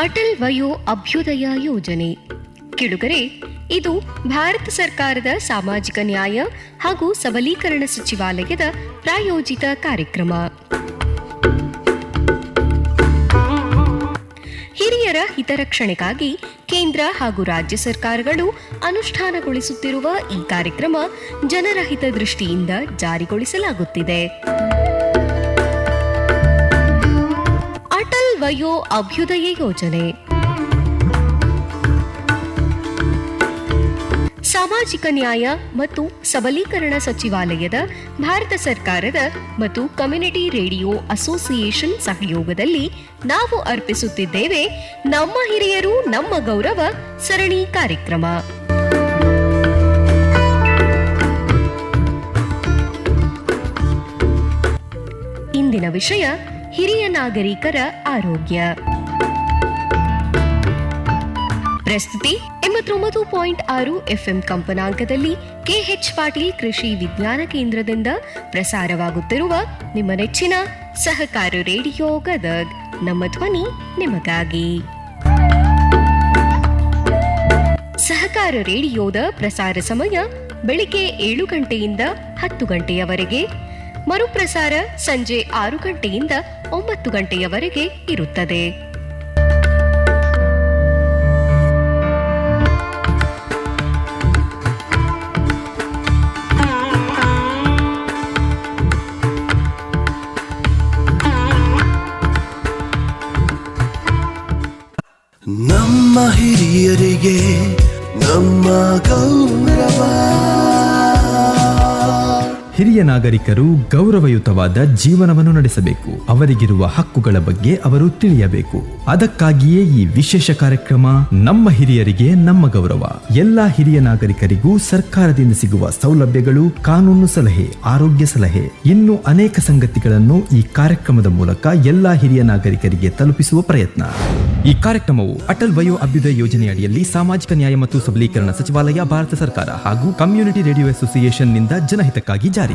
ಅಟಲ್ ವಯೋ ಅಭ್ಯುದಯ ಯೋಜನೆ. ಕಿಡುಗರೆ, ಇದು ಭಾರತ ಸರ್ಕಾರದ ಸಾಮಾಜಿಕ ನ್ಯಾಯ ಹಾಗೂ ಸಬಲೀಕರಣ ಸಚಿವಾಲಯದ ಪ್ರಾಯೋಜಿತ ಕಾರ್ಯಕ್ರಮ. ಹಿರಿಯರ ಹಿತರಕ್ಷಣೆಗಾಗಿ ಕೇಂದ್ರ ಹಾಗೂ ರಾಜ್ಯ ಸರ್ಕಾರಗಳು ಅನುಷ್ಠಾನಗೊಳಿಸುತ್ತಿರುವ ಈ ಕಾರ್ಯಕ್ರಮ ಜನರ ಹಿತದೃಷ್ಟಿಯಿಂದ ಜಾರಿಗೊಳಿಸಲಾಗುತ್ತಿದೆ. ಅಟಲ್ ವಯೋ ಅಭ್ಯುದಯ ಯೋಜನೆ ಸಾಮಾಜಿಕ ನ್ಯಾಯ ಮತ್ತು ಸಬಲೀಕರಣ ಸಚಿವಾಲಯದ, ಭಾರತ ಸರ್ಕಾರದ ಮತ್ತು ಕಮ್ಯುನಿಟಿ ರೇಡಿಯೋ ಅಸೋಸಿಯೇಷನ್ ಸಹಯೋಗದಲ್ಲಿ ನಾವು ಅರ್ಪಿಸುತ್ತಿದ್ದೇವೆ ನಮ್ಮ ಹಿರಿಯರು ನಮ್ಮ ಗೌರವ ಸರಣಿ ಕಾರ್ಯಕ್ರಮ. ಇಂದಿನ ವಿಷಯ ಹಿರಿಯ ನಾಗರಿಕರ ಆರೋಗ್ಯ. ಪ್ರಸ್ತುತಿ 89.6 FM ಕಂಪನಾಂಕದಲ್ಲಿ KH ಪಾಟೀಲ್ ಕೃಷಿ ವಿಜ್ಞಾನ ಕೇಂದ್ರದಿಂದ ಪ್ರಸಾರವಾಗುತ್ತಿರುವ ನಿಮ್ಮ ನೆಚ್ಚಿನ ಸಹಕಾರ ರೇಡಿಯೋ ಗದಗ್. ನಮ್ಮ ಧ್ವನಿ ನಿಮಗಾಗಿ. ಸಹಕಾರ ರೇಡಿಯೋದ ಪ್ರಸಾರ ಸಮಯ ಬೆಳಿಗ್ಗೆ 7 ಗಂಟೆಯಿಂದ 10 ಗಂಟೆಯವರೆಗೆ, ಮರುಪ್ರಸಾರ ಸಂಜೆ 6 ಗಂಟೆಯಿಂದ 9 ಗಂಟೆಯವರೆಗೆ ಇರುತ್ತದೆ. ನಮ್ಮ ಹಿರಿಯರಿಗೆ ನಮ್ಮ ಗೌರವ. ಹಿರಿಯ ನಾಗರಿಕರು ಗೌರವಯುತವಾದ ಜೀವನವನ್ನು ನಡೆಸಬೇಕು. ಅವರಿಗಿರುವ ಹಕ್ಕುಗಳ ಬಗ್ಗೆ ಅವರು ತಿಳಿಯಬೇಕು. ಅದಕ್ಕಾಗಿಯೇ ಈ ವಿಶೇಷ ಕಾರ್ಯಕ್ರಮ ನಮ್ಮ ಹಿರಿಯರಿಗೆ ನಮ್ಮ ಗೌರವ. ಎಲ್ಲಾ ಹಿರಿಯ ನಾಗರಿಕರಿಗೂ ಸರ್ಕಾರದಿಂದ ಸಿಗುವ ಸೌಲಭ್ಯಗಳು, ಕಾನೂನು ಸಲಹೆ, ಆರೋಗ್ಯ ಸಲಹೆ, ಇನ್ನು ಅನೇಕ ಸಂಗತಿಗಳನ್ನು ಈ ಕಾರ್ಯಕ್ರಮದ ಮೂಲಕ ಎಲ್ಲಾ ಹಿರಿಯ ನಾಗರಿಕರಿಗೆ ತಲುಪಿಸುವ ಪ್ರಯತ್ನ. ಈ ಕಾರ್ಯಕ್ರಮವು ಅಟಲ್ ವಯೋ ಅಭ್ಯುದಯ ಯೋಜನೆಯಡಿಯಲ್ಲಿ ಸಾಮಾಜಿಕ ನ್ಯಾಯ ಮತ್ತು ಸಬಲೀಕರಣ ಸಚಿವಾಲಯ, ಭಾರತ ಸರ್ಕಾರ ಹಾಗೂ ಕಮ್ಯುನಿಟಿ ರೇಡಿಯೋ ಅಸೋಸಿಯೇಷನ್ ನಿಂದ ಜನಹಿತಕ್ಕಾಗಿ ಜಾರಿ.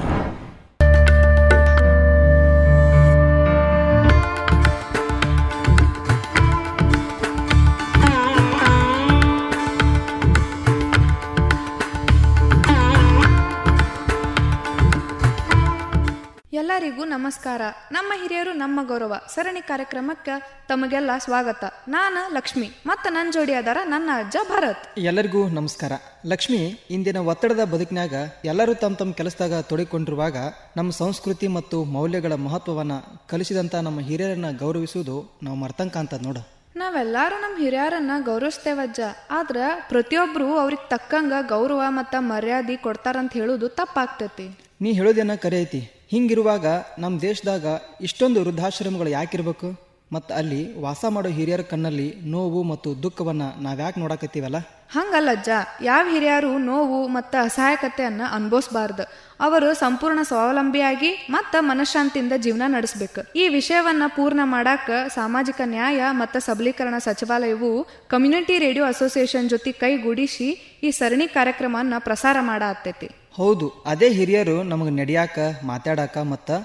ಎಲ್ಲರಿಗೂ ನಮಸ್ಕಾರ. ನಮ್ಮ ಹಿರಿಯರು ನಮ್ಮ ಗೌರವ ಸರಣಿ ಕಾರ್ಯಕ್ರಮಕ್ಕೆ ತಮಗೆಲ್ಲ ಸ್ವಾಗತ. ನಾನು ಲಕ್ಷ್ಮಿ ಮತ್ತು ನನ್ನ ಜೋಡಿ ಅದಾರ ನನ್ನ ಅಜ್ಜ ಭರತ್. ಎಲ್ಲರಿಗೂ ನಮಸ್ಕಾರ. ಲಕ್ಷ್ಮಿ, ಇಂದಿನ ಒತ್ತಡದ ಬದುಕಿನಾಗ ಎಲ್ಲರೂ ತಮ್ಮ ಕೆಲಸದಾಗ ತೊಡಗಿಕೊಂಡಿರುವಾಗ ನಮ್ಮ ಸಂಸ್ಕೃತಿ ಮತ್ತು ಮೌಲ್ಯಗಳ ಮಹತ್ವವನ್ನು ಕಲಿಸಿದಂಥ ನಮ್ಮ ಹಿರಿಯರನ್ನ ಗೌರವಿಸುವುದು ನಾವು ಮರ್ತಂಕ ಅಂತ ನೋಡು. ನಾವೆಲ್ಲರೂ ನಮ್ಮ ಹಿರಿಯರನ್ನ ಗೌರವಿಸ್ತೇವಜ್ಜ. ಆದ್ರೆ ಪ್ರತಿಯೊಬ್ಬರು ಅವ್ರಿಗೆ ತಕ್ಕಂಗ ಗೌರವ ಮತ್ತು ಮರ್ಯಾದೆ ಕೊಡ್ತಾರಂತ ಹೇಳೋದು ತಪ್ಪಾಗ್ತೈತಿ. ನೀ ಹೇಳೋದೇನ ಕರೆ ಐತಿ. ಹಿಂಗಿರುವಾಗ ನಮ್ಮ ದೇಶದಾಗ ಇಷ್ಟೊಂದು ವೃದ್ಧಾಶ್ರಮಗಳು ಯಾಕಿರ್ಬೇಕು? ಮತ್ತು ಅಲ್ಲಿ ವಾಸ ಮಾಡೋ ಹಿರಿಯರ ಕಣ್ಣಲ್ಲಿ ನೋವು ಮತ್ತು ದುಃಖವನ್ನು ನಾವ್ಯಾಕೆ ನೋಡಕತ್ತೀವಲ್ಲ? ಹಂಗಲ್ಲಜ್ಜ, ಯಾವ ಹಿರಿಯರು ನೋವು ಮತ್ತು ಅಸಹಾಯಕತೆಯನ್ನು ಅನುಭವಿಸಬಾರ್ದು. ಅವರು ಸಂಪೂರ್ಣ ಸ್ವಾವಲಂಬಿಯಾಗಿ ಮತ್ತು ಮನಃಶಾಂತಿಯಿಂದ ಜೀವನ ನಡೆಸಬೇಕು. ಈ ವಿಷಯವನ್ನು ಪೂರ್ಣ ಮಾಡಾಕ ಸಾಮಾಜಿಕ ನ್ಯಾಯ ಮತ್ತು ಸಬಲೀಕರಣ ಸಚಿವಾಲಯವು ಕಮ್ಯುನಿಟಿ ರೇಡಿಯೋ ಅಸೋಸಿಯೇಷನ್ ಜೊತೆ ಕೈಗೂಡಿಸಿ ಈ ಸರಣಿ ಕಾರ್ಯಕ್ರಮವನ್ನು ಪ್ರಸಾರ ಮಾಡಾತ್ತೈತಿ. ಹೌದು, ಅದೇ ಹಿರಿಯರು ನಮಗೆ ನಡೆಯಾಕ, ಮಾತಾಡಾಕ ಮತ್ತು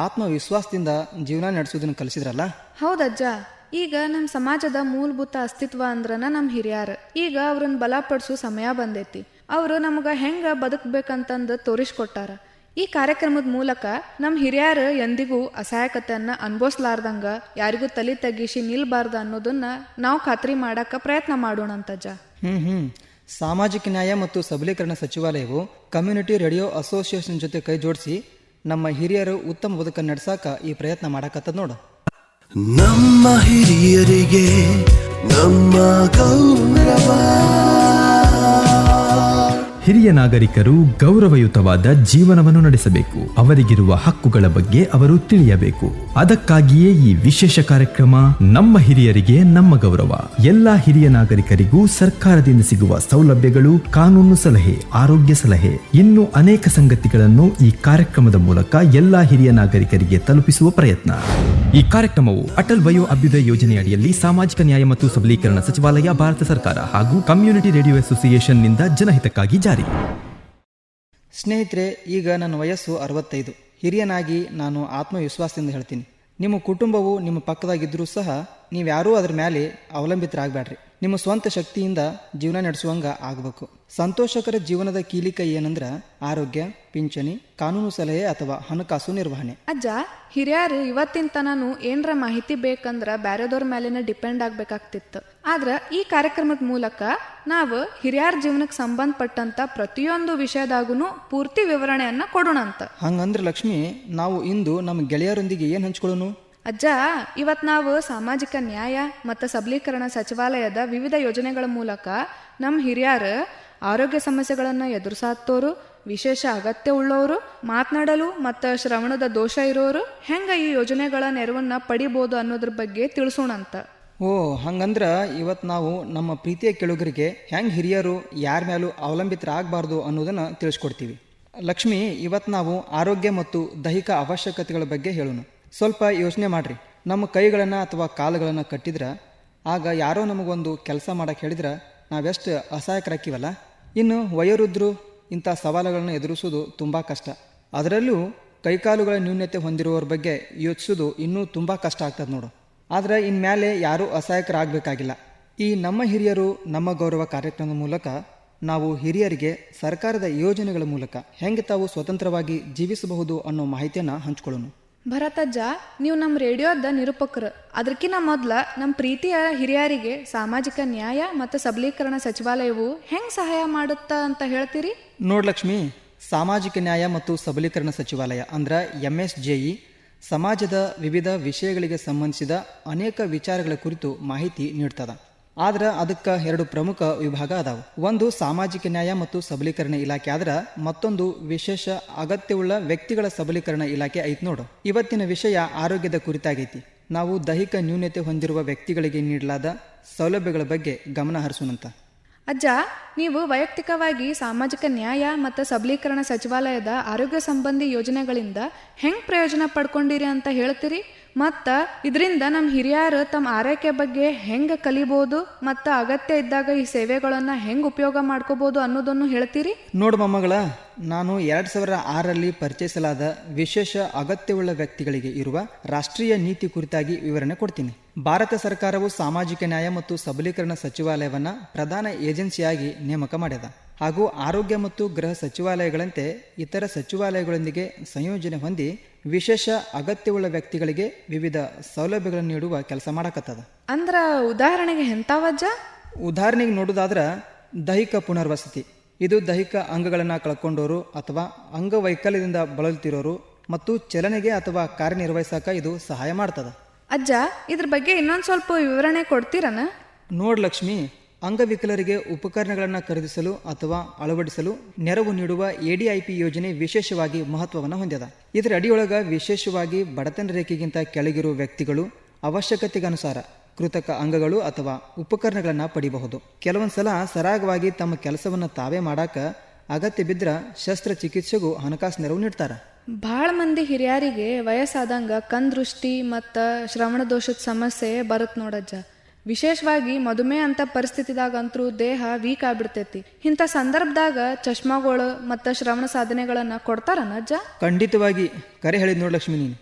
ಆತ್ಮವಿಶ್ವಾಸದಿಂದ ಜೀವನ ನಡೆಸೋದನ್ನು ಕಲಿಸಿದ್ರಲ್ಲ. ಹೌದಜ್ಜ. ಈಗ ನಮ್ಮ ಸಮಾಜದ ಮೂಲಭೂತ ಅಸ್ತಿತ್ವ ಅಂದ್ರನ ನಮ್ಮ ಹಿರಿಯರು. ಈಗ ಅವ್ರನ್ನ ಬಲಪಡಿಸೋ ಸಮಯ ಬಂದೈತಿ. ಅವರು ನಮಗೆ ಹೆಂಗೆ ಬದುಕಬೇಕಂತಂದು ತೋರಿಸ್ಕೊಟ್ಟಾರ. ಈ ಕಾರ್ಯಕ್ರಮದ ಮೂಲಕ ನಮ್ಮ ಹಿರಿಯರು ಎಂದಿಗೂ ಅಸಹಾಯಕತೆಯನ್ನು ಅನುಭವಿಸ್ಲಾರ್ದಂಗ ಯಾರಿಗೂ ತಲೆ ತಗ್ಗಿಸಿ ನಿಲ್ಬಾರ್ದು ಅನ್ನೋದನ್ನ ನಾವು ಖಾತ್ರಿ ಮಾಡಕ್ಕೆ ಪ್ರಯತ್ನ ಮಾಡೋಣಂತಜ್ಜ. ಸಾಮಾಜಿಕ ನ್ಯಾಯ ಮತ್ತು ಸಬಲೀಕರಣ ಸಚಿವಾಲಯವು ಕಮ್ಯುನಿಟಿ ರೇಡಿಯೋ ಅಸೋಸಿಯೇಷನ್ ಜೊತೆ ಕೈ ಜೋಡಿಸಿ ನಮ್ಮ ಹಿರಿಯರು ಉತ್ತಮ ಬದುಕನ್ನು ನಡೆಸಾಕ ಈ ಪ್ರಯತ್ನ ಮಾಡಕತ್ತದ ನೋಡು. ನಮ್ಮ ಹಿರಿಯರಿಗೆ ನಮ್ಮ ಗೌರವ. ಹಿರಿಯ ನಾಗರಿಕರು ಗೌರವಯುತವಾದ ಜೀವನವನ್ನು ನಡೆಸಬೇಕು. ಅವರಿಗಿರುವ ಹಕ್ಕುಗಳ ಬಗ್ಗೆ ಅವರು ತಿಳಿಯಬೇಕು. ಅದಕ್ಕಾಗಿಯೇ ಈ ವಿಶೇಷ ಕಾರ್ಯಕ್ರಮ ನಮ್ಮ ಹಿರಿಯರಿಗೆ ನಮ್ಮ ಗೌರವ. ಎಲ್ಲಾ ಹಿರಿಯ ನಾಗರಿಕರಿಗೂ ಸರ್ಕಾರದಿಂದ ಸಿಗುವ ಸೌಲಭ್ಯಗಳು, ಕಾನೂನು ಸಲಹೆ, ಆರೋಗ್ಯ ಸಲಹೆ, ಇನ್ನು ಅನೇಕ ಸಂಗತಿಗಳನ್ನು ಈ ಕಾರ್ಯಕ್ರಮದ ಮೂಲಕ ಎಲ್ಲಾ ಹಿರಿಯ ನಾಗರಿಕರಿಗೆ ತಲುಪಿಸುವ ಪ್ರಯತ್ನ. ಈ ಕಾರ್ಯಕ್ರಮವು ಅಟಲ್ ವಯೋ ಅಭ್ಯುದಯ ಯೋಜನೆಯಡಿಯಲ್ಲಿ ಸಾಮಾಜಿಕ ನ್ಯಾಯ ಮತ್ತು ಸಬಲೀಕರಣ ಸಚಿವಾಲಯ, ಭಾರತ ಸರ್ಕಾರ ಹಾಗೂ ಕಮ್ಯುನಿಟಿ ರೇಡಿಯೋ ಅಸೋಸಿಯೇಷನ್ ನಿಂದ ಜನಹಿತಕ್ಕಾಗಿ ಜಾರಿ. ಸ್ನೇಹಿತರೆ, ಈಗ ನನ್ನ ವಯಸ್ಸು 65. ಹಿರಿಯನಾಗಿ ನಾನು ಆತ್ಮವಿಶ್ವಾಸದಿಂದ ಹೇಳ್ತೀನಿ, ನಿಮ್ಮ ಕುಟುಂಬವು ನಿಮ್ಮ ಪಕ್ಕದಾಗಿದ್ದರೂ ಸಹ ನೀವ್ಯಾರೂ ಅದ್ರ ಮೇಲೆ ಅವಲಂಬಿತರಾಗಬೇಡ್ರಿ. ನಿಮ್ಮ ಸ್ವಂತ ಶಕ್ತಿಯಿಂದ ಜೀವನ ನಡೆಸುವಂಗ ಆಗಬೇಕು. ಸಂತೋಷಕರ ಜೀವನದ ಕೀಲಿಕೈ ಏನಂದ್ರ ಆರೋಗ್ಯ, ಪಿಂಚಣಿ, ಕಾನೂನು ಸಲಹೆ ಅಥವಾ ಹಣಕಾಸು ನಿರ್ವಹಣೆ. ಅಜ್ಜ, ಹಿರಿಯರು ಇವತ್ತಿನ ತನೂ ಏನರ ಮಾಹಿತಿ ಬೇಕಂದ್ರ ಬ್ಯಾರೆದವ್ರ ಮೇಲೆನ ಡಿಪೆಂಡ್ ಆಗ್ಬೇಕಾಗ್ತಿತ್ತು. ಆದ್ರ ಈ ಕಾರ್ಯಕ್ರಮದ ಮೂಲಕ ನಾವು ಹಿರಿಯರ ಜೀವನಕ್ಕೆ ಸಂಬಂಧಪಟ್ಟಂತ ಪ್ರತಿಯೊಂದು ವಿಷಯದಾಗೂ ಪೂರ್ತಿ ವಿವರಣೆಯನ್ನ ಕೊಡೋಣ ಅಂತ. ಹಂಗಂದ್ರೆ ಲಕ್ಷ್ಮಿ, ನಾವು ಇಂದು ನಮ್ಮ ಗೆಳೆಯರೊಂದಿಗೆ ಏನು ಹಂಚ್ಕೊಳ್ಳೋನು? ಅಜ್ಜ, ಇವತ್ ನಾವು ಸಾಮಾಜಿಕ ನ್ಯಾಯ ಮತ್ತು ಸಬಲೀಕರಣ ಸಚಿವಾಲಯದ ವಿವಿಧ ಯೋಜನೆಗಳ ಮೂಲಕ ನಮ್ಮ ಹಿರಿಯರು ಆರೋಗ್ಯ ಸಮಸ್ಯೆಗಳನ್ನು ಎದುರಿಸಾತ್ತೋರು, ವಿಶೇಷ ಅಗತ್ಯ ಉಳ್ಳವರು, ಮಾತನಾಡಲು ಮತ್ತು ಶ್ರವಣದ ದೋಷ ಇರೋರು ಹೆಂಗ ಈ ಯೋಜನೆಗಳ ನೆರವನ್ನ ಪಡಿಬೋದು ಅನ್ನೋದ್ರ ಬಗ್ಗೆ ತಿಳಿಸೋಣಂತ. ಓ, ಹಂಗಂದ್ರ ಇವತ್ತು ನಾವು ನಮ್ಮ ಪ್ರೀತಿಯ ಕೆಳುಗರಿಗೆ ಹೆಂಗೆ ಹಿರಿಯರು ಯಾರ ಮೇಲೂ ಅವಲಂಬಿತರಾಗಬಾರ್ದು ಅನ್ನೋದನ್ನು ತಿಳಿಸ್ಕೊಡ್ತೀವಿ. ಲಕ್ಷ್ಮಿ, ಇವತ್ತು ನಾವು ಆರೋಗ್ಯ ಮತ್ತು ದೈಹಿಕ ಅವಶ್ಯಕತೆಗಳ ಬಗ್ಗೆ ಹೇಳೋಣ. ಸ್ವಲ್ಪ ಯೋಚನೆ ಮಾಡ್ರಿ. ನಮ್ಮ ಕೈಗಳನ್ನು ಅಥವಾ ಕಾಲುಗಳನ್ನು ಕಟ್ಟಿದ್ರೆ, ಆಗ ಯಾರೋ ನಮಗೊಂದು ಕೆಲಸ ಮಾಡಕ್ಕೆ ಹೇಳಿದ್ರೆ ನಾವೆಷ್ಟು ಅಸಹಾಯಕರಾಕಿವಲ್ಲ. ಇನ್ನು ವಯೋವೃದ್ಧರು ಇಂಥ ಸವಾಲುಗಳನ್ನು ಎದುರಿಸೋದು ತುಂಬ ಕಷ್ಟ. ಅದರಲ್ಲೂ ಕೈಕಾಲುಗಳ ನ್ಯೂನ್ಯತೆ ಹೊಂದಿರುವವ್ರ ಬಗ್ಗೆ ಯೋಚಿಸೋದು ಇನ್ನೂ ತುಂಬ ಕಷ್ಟ ಆಗ್ತದೆ ನೋಡು. ಆದರೆ ಇನ್ಮೇಲೆ ಯಾರೂ ಅಸಹಾಯಕರಾಗಬೇಕಾಗಿಲ್ಲ. ಈ ನಮ್ಮ ಹಿರಿಯರು ನಮ್ಮ ಗೌರವ ಕಾರ್ಯಕ್ರಮದ ಮೂಲಕ ನಾವು ಹಿರಿಯರಿಗೆ ಸರ್ಕಾರದ ಯೋಜನೆಗಳ ಮೂಲಕ ಹೆಂಗೆ ತಾವು ಸ್ವತಂತ್ರವಾಗಿ ಜೀವಿಸಬಹುದು ಅನ್ನೋ ಮಾಹಿತಿಯನ್ನು ಹಂಚ್ಕೊಳ್ಳೋಣ. ಭರತಜ್ಜ, ನೀವು ನಮ್ಮ ರೇಡಿಯೋದ ನಿರೂಪಕರು. ಅದಕ್ಕಿಂತ ಮೊದಲ ನಮ್ಮ ಪ್ರೀತಿಯ ಹಿರಿಯರಿಗೆ ಸಾಮಾಜಿಕ ನ್ಯಾಯ ಮತ್ತು ಸಬಲೀಕರಣ ಸಚಿವಾಲಯವು ಹೆಂಗೆ ಸಹಾಯ ಮಾಡುತ್ತಾ ಅಂತ ಹೇಳ್ತೀರಿ? ನೋಡ್ ಲಕ್ಷ್ಮಿ, ಸಾಮಾಜಿಕ ನ್ಯಾಯ ಮತ್ತು ಸಬಲೀಕರಣ ಸಚಿವಾಲಯ ಅಂದ್ರೆ MSJE ಸಮಾಜದ ವಿವಿಧ ವಿಷಯಗಳಿಗೆ ಸಂಬಂಧಿಸಿದ ಅನೇಕ ವಿಚಾರಗಳ ಕುರಿತು ಮಾಹಿತಿ ನೀಡ್ತದ. ಆದ್ರೆ ಅದಕ್ಕೆ 2 ಪ್ರಮುಖ ವಿಭಾಗ ಅದಾವು. ಒಂದು ಸಾಮಾಜಿಕ ನ್ಯಾಯ ಮತ್ತು ಸಬಲೀಕರಣ ಇಲಾಖೆ ಆದ್ರೆ ಮತ್ತೊಂದು ವಿಶೇಷ ಅಗತ್ಯವುಳ್ಳ ವ್ಯಕ್ತಿಗಳ ಸಬಲೀಕರಣ ಇಲಾಖೆ ಐತಿ ನೋಡು. ಇವತ್ತಿನ ವಿಷಯ ಆರೋಗ್ಯದ ಕುರಿತಾಗೈತಿ. ನಾವು ದೈಹಿಕ ನ್ಯೂನ್ಯತೆ ಹೊಂದಿರುವ ವ್ಯಕ್ತಿಗಳಿಗೆ ನೀಡಲಾದ ಸೌಲಭ್ಯಗಳ ಬಗ್ಗೆ ಗಮನ ಹರಿಸೋಣಂತ. ಅಜ್ಜ, ನೀವು ವೈಯಕ್ತಿಕವಾಗಿ ಸಾಮಾಜಿಕ ನ್ಯಾಯ ಮತ್ತು ಸಬಲೀಕರಣ ಸಚಿವಾಲಯದ ಆರೋಗ್ಯ ಸಂಬಂಧಿ ಯೋಜನೆಗಳಿಂದ ಹೆಂಗೆ ಪ್ರಯೋಜನ ಪಡ್ಕೊಂಡಿರಿ ಅಂತ ಹೇಳ್ತೀರಿ? ಮತ್ತು ಇದರಿಂದ ನಮ್ಮ ಹಿರಿಯರು ತಮ್ಮ ಆರೈಕೆ ಬಗ್ಗೆ ಹೆಂಗೆ ಕಲಿಬೋದು ಮತ್ತು ಅಗತ್ಯ ಇದ್ದಾಗ ಈ ಸೇವೆಗಳನ್ನು ಹೆಂಗೆ ಉಪಯೋಗ ಮಾಡ್ಕೋಬೋದು ಅನ್ನೋದನ್ನು ಹೇಳ್ತೀರಿ? ನೋಡು ಮೊಮ್ಮಗಳ, ನಾನು 2006ರಲ್ಲಿ ಪರಿಚಯಿಸಲಾದ ವಿಶೇಷ ಅಗತ್ಯವುಳ್ಳ ವ್ಯಕ್ತಿಗಳಿಗೆ ಇರುವ ರಾಷ್ಟ್ರೀಯ ನೀತಿ ಕುರಿತಾಗಿ ವಿವರಣೆ ಕೊಡ್ತೀನಿ. ಭಾರತ ಸರ್ಕಾರವು ಸಾಮಾಜಿಕ ನ್ಯಾಯ ಮತ್ತು ಸಬಲೀಕರಣ ಸಚಿವಾಲಯವನ್ನು ಪ್ರಧಾನ ಏಜೆನ್ಸಿಯಾಗಿ ನೇಮಕ ಮಾಡಿದ ಹಾಗೂ ಆರೋಗ್ಯ ಮತ್ತು ಗೃಹ ಸಚಿವಾಲಯಗಳಂತೆ ಇತರ ಸಚಿವಾಲಯಗಳೊಂದಿಗೆ ಸಂಯೋಜನೆ ಹೊಂದಿ ವಿಶೇಷ ಅಗತ್ಯವುಳ್ಳ ವ್ಯಕ್ತಿಗಳಿಗೆ ವಿವಿಧ ಸೌಲಭ್ಯಗಳನ್ನು ನೀಡುವ ಕೆಲಸ ಮಾಡಕತ್ತದ. ಅಂದ್ರ ಉದಾಹರಣೆಗೆ ಎಂಥವಜ್ಜ? ಉದಾಹರಣೆಗೆ ನೋಡೋದಾದ್ರೆ ದೈಹಿಕ ಪುನರ್ವಸತಿ. ಇದು ದೈಹಿಕ ಅಂಗಗಳನ್ನು ಕಳ್ಕೊಂಡವರು ಅಥವಾ ಅಂಗವೈಕಲ್ಯದಿಂದ ಬಳಲುತ್ತಿರೋರು ಮತ್ತು ಚಲನೆಗೆ ಅಥವಾ ಕಾರ್ಯನಿರ್ವಹಿಸಕ ಇದು ಸಹಾಯ ಮಾಡ್ತದ. ಅಜ್ಜ, ಇದ್ರ ಬಗ್ಗೆ ಇನ್ನೊಂದು ಸ್ವಲ್ಪ ವಿವರಣೆ ಕೊಡ್ತೀರನ? ನೋಡ್ ಲಕ್ಷ್ಮಿ, ಅಂಗವಿಕಲರಿಗೆ ಉಪಕರಣಗಳನ್ನು ಖರೀದಿಸಲು ಅಥವಾ ಅಳವಡಿಸಲು ನೆರವು ನೀಡುವ ADIP ಯೋಜನೆ ವಿಶೇಷವಾಗಿ ಮಹತ್ವವನ್ನು ಹೊಂದಿದೆ. ಇದರ ಅಡಿಯೊಳಗ ವಿಶೇಷವಾಗಿ ಬಡತನ ರೇಖೆಗಿಂತ ಕೆಳಗಿರುವ ವ್ಯಕ್ತಿಗಳು ಅವಶ್ಯಕತೆಗನುಸಾರ ಕೃತಕ ಅಂಗಗಳು ಅಥವಾ ಉಪಕರಣಗಳನ್ನು ಪಡಿಬಹುದು. ಕೆಲವೊಂದ್ಸಲ ಸರಾಗವಾಗಿ ತಮ್ಮ ಕೆಲಸವನ್ನು ತಾವೇ ಮಾಡಾಕ ಅಗತ್ಯ ಬಿದ್ದರೆ ಶಸ್ತ್ರಚಿಕಿತ್ಸೆಗೂ ಹಣಕಾಸು ನೆರವು ನೀಡ್ತಾರೆ. ಭಾಳ ಮಂದಿ ಹಿರಿಯರಿಗೆ ವಯಸ್ಸಾದಂಗ ಕಣ್ದೃಷ್ಟಿ ಮತ್ತು ಶ್ರವಣ ದೋಷದ ಸಮಸ್ಯೆ ಬರುತ್ತೆ ನೋಡಜ್ಜ. ವಿಶೇಷವಾಗಿ ಮಧುಮೇಹ ಅಂತ ಪರಿಸ್ಥಿತಿದಾಗಂತರೂ ದೇಹ ವೀಕ್ ಆಗ್ಬಿಡ್ತೈತಿ. ಇಂಥ ಸಂದರ್ಭದಾಗ ಚಶ್ಮಾಗಳು ಮತ್ತು ಶ್ರವಣ ಸಾಧನೆಗಳನ್ನು ಕೊಡ್ತಾರನ ಅಜ್ಜ? ಖಂಡಿತವಾಗಿ ಕರೆ ಹೇಳಿದ್ ನೋಡ್ ಲಕ್ಷ್ಮಿ ನೀನು.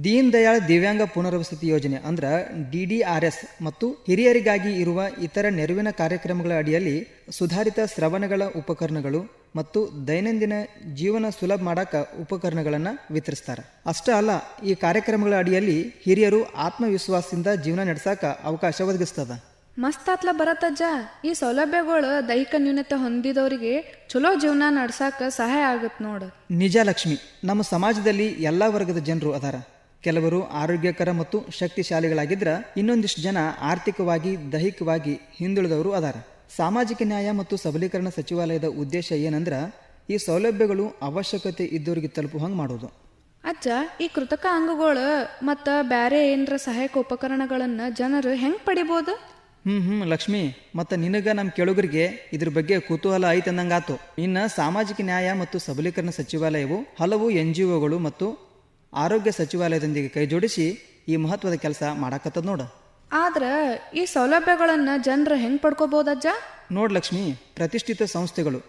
ದೀನ್ ದಯಾಳ್ ದಿವ್ಯಾಂಗ ಪುನರ್ವಸತಿ ಯೋಜನೆ ಅಂದ್ರೆ DDRS ಮತ್ತು ಹಿರಿಯರಿಗಾಗಿ ಇರುವ ಇತರ ನೆರವಿನ ಕಾರ್ಯಕ್ರಮಗಳ ಅಡಿಯಲ್ಲಿ ಸುಧಾರಿತ ಶ್ರವಣಗಳ ಉಪಕರಣಗಳು ಮತ್ತು ದೈನಂದಿನ ಜೀವನ ಸುಲಭ ಮಾಡಾಕ ಉಪಕರಣಗಳನ್ನು ವಿತರಿಸ್ತಾರೆ. ಅಷ್ಟೇ ಅಲ್ಲ, ಈ ಕಾರ್ಯಕ್ರಮಗಳ ಅಡಿಯಲ್ಲಿ ಹಿರಿಯರು ಆತ್ಮವಿಶ್ವಾಸದಿಂದ ಜೀವನ ನಡೆಸಾಕ ಅವಕಾಶ ಒದಗಿಸ್ತದ. ಮಸ್ತಾತ್ಲ ಬರತ್ತಜ್ಜ. ಈ ಸೌಲಭ್ಯಗಳು ದೈಹಿಕ ನ್ಯೂನತೆ ಹೊಂದಿದವರಿಗೆ ಚಲೋ ಜೀವನ ನಡ್ಸಾಕ ಸಹಾಯ ಆಗತ್ ನೋಡು. ನಿಜ ಲಕ್ಷ್ಮಿ, ನಮ್ಮ ಸಮಾಜದಲ್ಲಿ ಎಲ್ಲ ವರ್ಗದ ಜನರು ಅದಾರ. ಕೆಲವರು ಆರೋಗ್ಯಕರ ಮತ್ತು ಶಕ್ತಿಶಾಲಿಗಳಾಗಿದ್ರ ಇನ್ನೊಂದಿಷ್ಟು ಜನ ಆರ್ಥಿಕವಾಗಿ ದೈಹಿಕವಾಗಿ ಹಿಂದುಳಿದವರು ಅದಾರ. ಸಾಮಾಜಿಕ ನ್ಯಾಯ ಮತ್ತು ಸಬಲೀಕರಣ ಸಚಿವಾಲಯದ ಉದ್ದೇಶ ಏನಂದ್ರ ಈ ಸೌಲಭ್ಯಗಳು ಅವಶ್ಯಕತೆ ಇದ್ದವರಿಗೆ ತಲುಪುವಂಗೆ ಮಾಡೋದು. ಅಜ್ಜ, ಈ ಕೃತಕ ಅಂಗಗಳು ಮತ್ತು ಬೇರೆ ಏನರ ಸಹಾಯಕ ಉಪಕರಣಗಳನ್ನು ಜನರು ಹೆಂಗೆ ಪಡಿಬೋದು? ಲಕ್ಷ್ಮಿ, ಮತ್ತು ನಿನಗ ನಮ್ಮ ಕೆಳಗರಿಗೆ ಇದ್ರ ಬಗ್ಗೆ ಕುತೂಹಲ ಐತೆ ಅಂದಂಗಾತು. ಇನ್ನು ಸಾಮಾಜಿಕ ನ್ಯಾಯ ಮತ್ತು ಸಬಲೀಕರಣ ಸಚಿವಾಲಯವು ಹಲವು NGOಗಳು ಮತ್ತು ಆರೋಗ್ಯ ಸಚಿವಾಲಯದೊಂದಿಗೆ ಕೈ ಜೋಡಿಸಿ ಈ ಮಹತ್ವದ ಕೆಲಸ ಮಾಡಾಕತ್ತದ ನೋಡು. ಆದ್ರೆ ಈ ಸೌಲಭ್ಯಗಳನ್ನು ಜನರು ಹೆಂಗೆ ಪಡ್ಕೋಬೋದಜ್ಜ? ನೋಡ್ ಲಕ್ಷ್ಮಿ, ಪ್ರತಿಷ್ಠಿತ ಸಂಸ್ಥೆಗಳು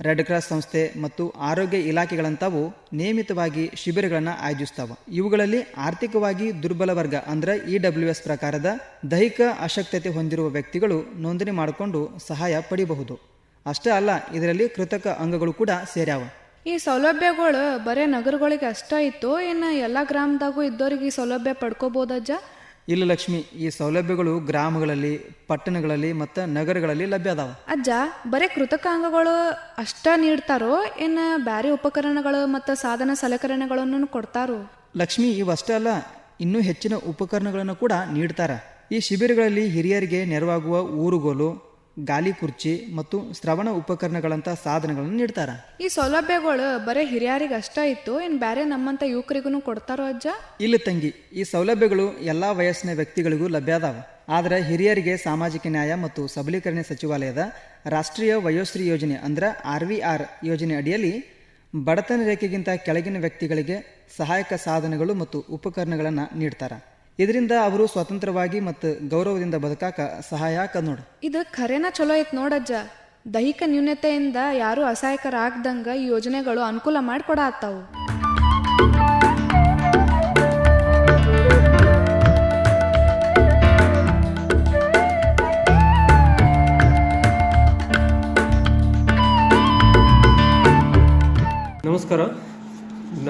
ರೆಡ್ ಕ್ರಾಸ್ ಸಂಸ್ಥೆ ಮತ್ತು ಆರೋಗ್ಯ ಇಲಾಖೆಗಳಂಥವು ನಿಯಮಿತವಾಗಿ ಶಿಬಿರಗಳನ್ನು ಆಯೋಜಿಸ್ತಾವೆ. ಇವುಗಳಲ್ಲಿ ಆರ್ಥಿಕವಾಗಿ ದುರ್ಬಲ ವರ್ಗ ಅಂದರೆ EWS ಪ್ರಕಾರದ ದೈಹಿಕ ಅಶಕ್ತತೆ ಹೊಂದಿರುವ ವ್ಯಕ್ತಿಗಳು ನೋಂದಣಿ ಮಾಡಿಕೊಂಡು ಸಹಾಯ ಪಡಿಬಹುದು. ಅಷ್ಟೇ ಅಲ್ಲ, ಇದರಲ್ಲಿ ಕೃತಕ ಅಂಗಗಳು ಕೂಡ ಸೇರ್ಯಾವ. ಈ ಸೌಲಭ್ಯಗಳು ಬರೇ ನಗರಗಳಿಗೆ ಅಷ್ಟ ಇತ್ತು, ಇನ್ನು ಎಲ್ಲ ಗ್ರಾಮದಾಗೂ ಇದ್ದವ್ರಿಗೆ ಈ ಸೌಲಭ್ಯ ಪಡ್ಕೋಬೋದಜ್ಜ? ಇಲ್ಲ ಲಕ್ಷ್ಮಿ, ಈ ಸೌಲಭ್ಯಗಳು ಗ್ರಾಮಗಳಲ್ಲಿ, ಪಟ್ಟಣಗಳಲ್ಲಿ ಮತ್ತು ನಗರಗಳಲ್ಲಿ ಲಭ್ಯ ಅದಾವ. ಅಜ್ಜ, ಬರೀ ಕೃತಕ ಅಂಗಗಳು ಅಷ್ಟ ನೀಡ್ತಾರೋ ಇನ್ನು ಬ್ಯಾರೆ ಉಪಕರಣಗಳು ಮತ್ತು ಸಾಧನ ಸಲಕರಣೆಗಳನ್ನು ಕೊಡ್ತಾರೋ? ಲಕ್ಷ್ಮಿ, ಇವಷ್ಟೇ ಅಲ್ಲ, ಇನ್ನೂ ಹೆಚ್ಚಿನ ಉಪಕರಣಗಳನ್ನು ಕೂಡ ನೀಡ್ತಾರೆ. ಈ ಶಿಬಿರಗಳಲ್ಲಿ ಹಿರಿಯರಿಗೆ ನೆರವಾಗುವ ಊರುಗೋಲು, ಗಾಲಿ ಕುರ್ಚಿ ಮತ್ತು ಶ್ರವಣ ಉಪಕರಣಗಳಂಥ ಸಾಧನಗಳನ್ನು ನೀಡ್ತಾರೆ. ಈ ಸೌಲಭ್ಯಗಳು ಬರೀ ಹಿರಿಯರಿಗೆ ಅಷ್ಟ ಇತ್ತು, ಇನ್ನು ಬ್ಯಾರೆ ನಮ್ಮಂತ ಯುವಕರಿಗೂ ಕೊಡ್ತಾರೋ ಅಜ್ಜ? ಇಲ್ಲ ತಂಗಿ, ಈ ಸೌಲಭ್ಯಗಳು ಎಲ್ಲ ವಯಸ್ಸಿನ ವ್ಯಕ್ತಿಗಳಿಗೂ ಲಭ್ಯ ಅದಾವ. ಆದರೆ ಹಿರಿಯರಿಗೆ ಸಾಮಾಜಿಕ ನ್ಯಾಯ ಮತ್ತು ಸಬಲೀಕರಣ ಸಚಿವಾಲಯದ ರಾಷ್ಟ್ರೀಯ ವಯೋಶ್ರೀ ಯೋಜನೆ ಅಂದರೆ RVR ಯೋಜನೆ ಅಡಿಯಲ್ಲಿ ಬಡತನ ರೇಖೆಗಿಂತ ಕೆಳಗಿನ ವ್ಯಕ್ತಿಗಳಿಗೆ ಸಹಾಯಕ ಸಾಧನಗಳು ಮತ್ತು ಉಪಕರಣಗಳನ್ನು ನೀಡ್ತಾರೆ. ಇದರಿಂದ ಅವರು ಸ್ವತಂತ್ರವಾಗಿ ಮತ್ತು ಗೌರವದಿಂದ ಬದುಕಾಕ ಸಹಾಯ ಆಕದ್ ನೋಡು. ಇದು ಖರೇನ ಚಲೋ ಐತ್ ನೋಡಜ್ಜ. ದೈಹಿಕ ನ್ಯೂನತೆಯಿಂದ ಯಾರೂ ಅಸಹಾಯಕರಾಗ್ದಂಗ ಈ ಯೋಜನೆಗಳು ಅನುಕೂಲ ಮಾಡಿಕೊಡ ಆತಾವು. ನಮಸ್ಕಾರ,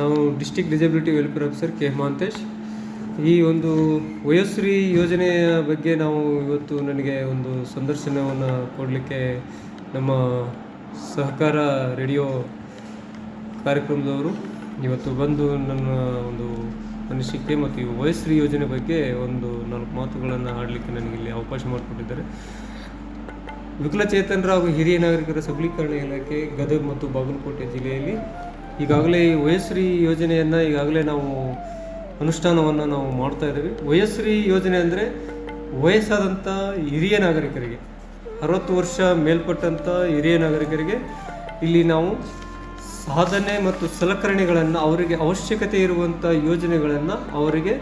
ನಾವು district disability welfare officer K Mahantesh. ಈ ಒಂದು ವಯೋಶ್ರೀ ಯೋಜನೆಯ ಬಗ್ಗೆ ನಾವು ಇವತ್ತು ನನಗೆ ಒಂದು ಸಂದರ್ಶನವನ್ನು ಕೊಡಲಿಕ್ಕೆ ನಮ್ಮ ಸಹಕಾರ ರೇಡಿಯೋ ಕಾರ್ಯಕ್ರಮದವರು ಇವತ್ತು ಬಂದು ನನ್ನ ಒಂದು ಅನಿಸಿಕೆ ಮತ್ತು ಈ ವಯೋಶ್ರೀ ಯೋಜನೆ ಬಗ್ಗೆ ಒಂದು 4 ಮಾತುಗಳನ್ನು ಆಡಲಿಕ್ಕೆ ನನಗೆ ಇಲ್ಲಿ ಅವಕಾಶ ಮಾಡಿಕೊಟ್ಟಿದ್ದಾರೆ. ವಿಕಲಚೇತನರ ಹಾಗೂ ಹಿರಿಯ ನಾಗರಿಕರ ಸಬಲೀಕರಣ ಇಲಾಖೆ ಗದಗ ಮತ್ತು ಬಾಗಲಕೋಟೆ ಜಿಲ್ಲೆಯಲ್ಲಿ ಈಗಾಗಲೇ ಈ ವಯೋಶ್ರೀ ಯೋಜನೆಯನ್ನು ಈಗಾಗಲೇ ನಾವು ಅನುಷ್ಠಾನವನ್ನು ನಾವು ಮಾಡ್ತಾ ಇದ್ದೀವಿ. ವಯೋಶ್ರೀ ಯೋಜನೆ ಅಂದರೆ ವಯಸ್ಸಾದಂಥ ಹಿರಿಯ ನಾಗರಿಕರಿಗೆ, 60 ವರ್ಷ ಮೇಲ್ಪಟ್ಟಂಥ ಹಿರಿಯ ನಾಗರಿಕರಿಗೆ ಇಲ್ಲಿ ನಾವು ಸಾಧನೆ ಮತ್ತು ಸಲಕರಣೆಗಳನ್ನು, ಅವರಿಗೆ ಅವಶ್ಯಕತೆ ಇರುವಂಥ ಯೋಜನೆಗಳನ್ನು, ಅವರಿಗೆ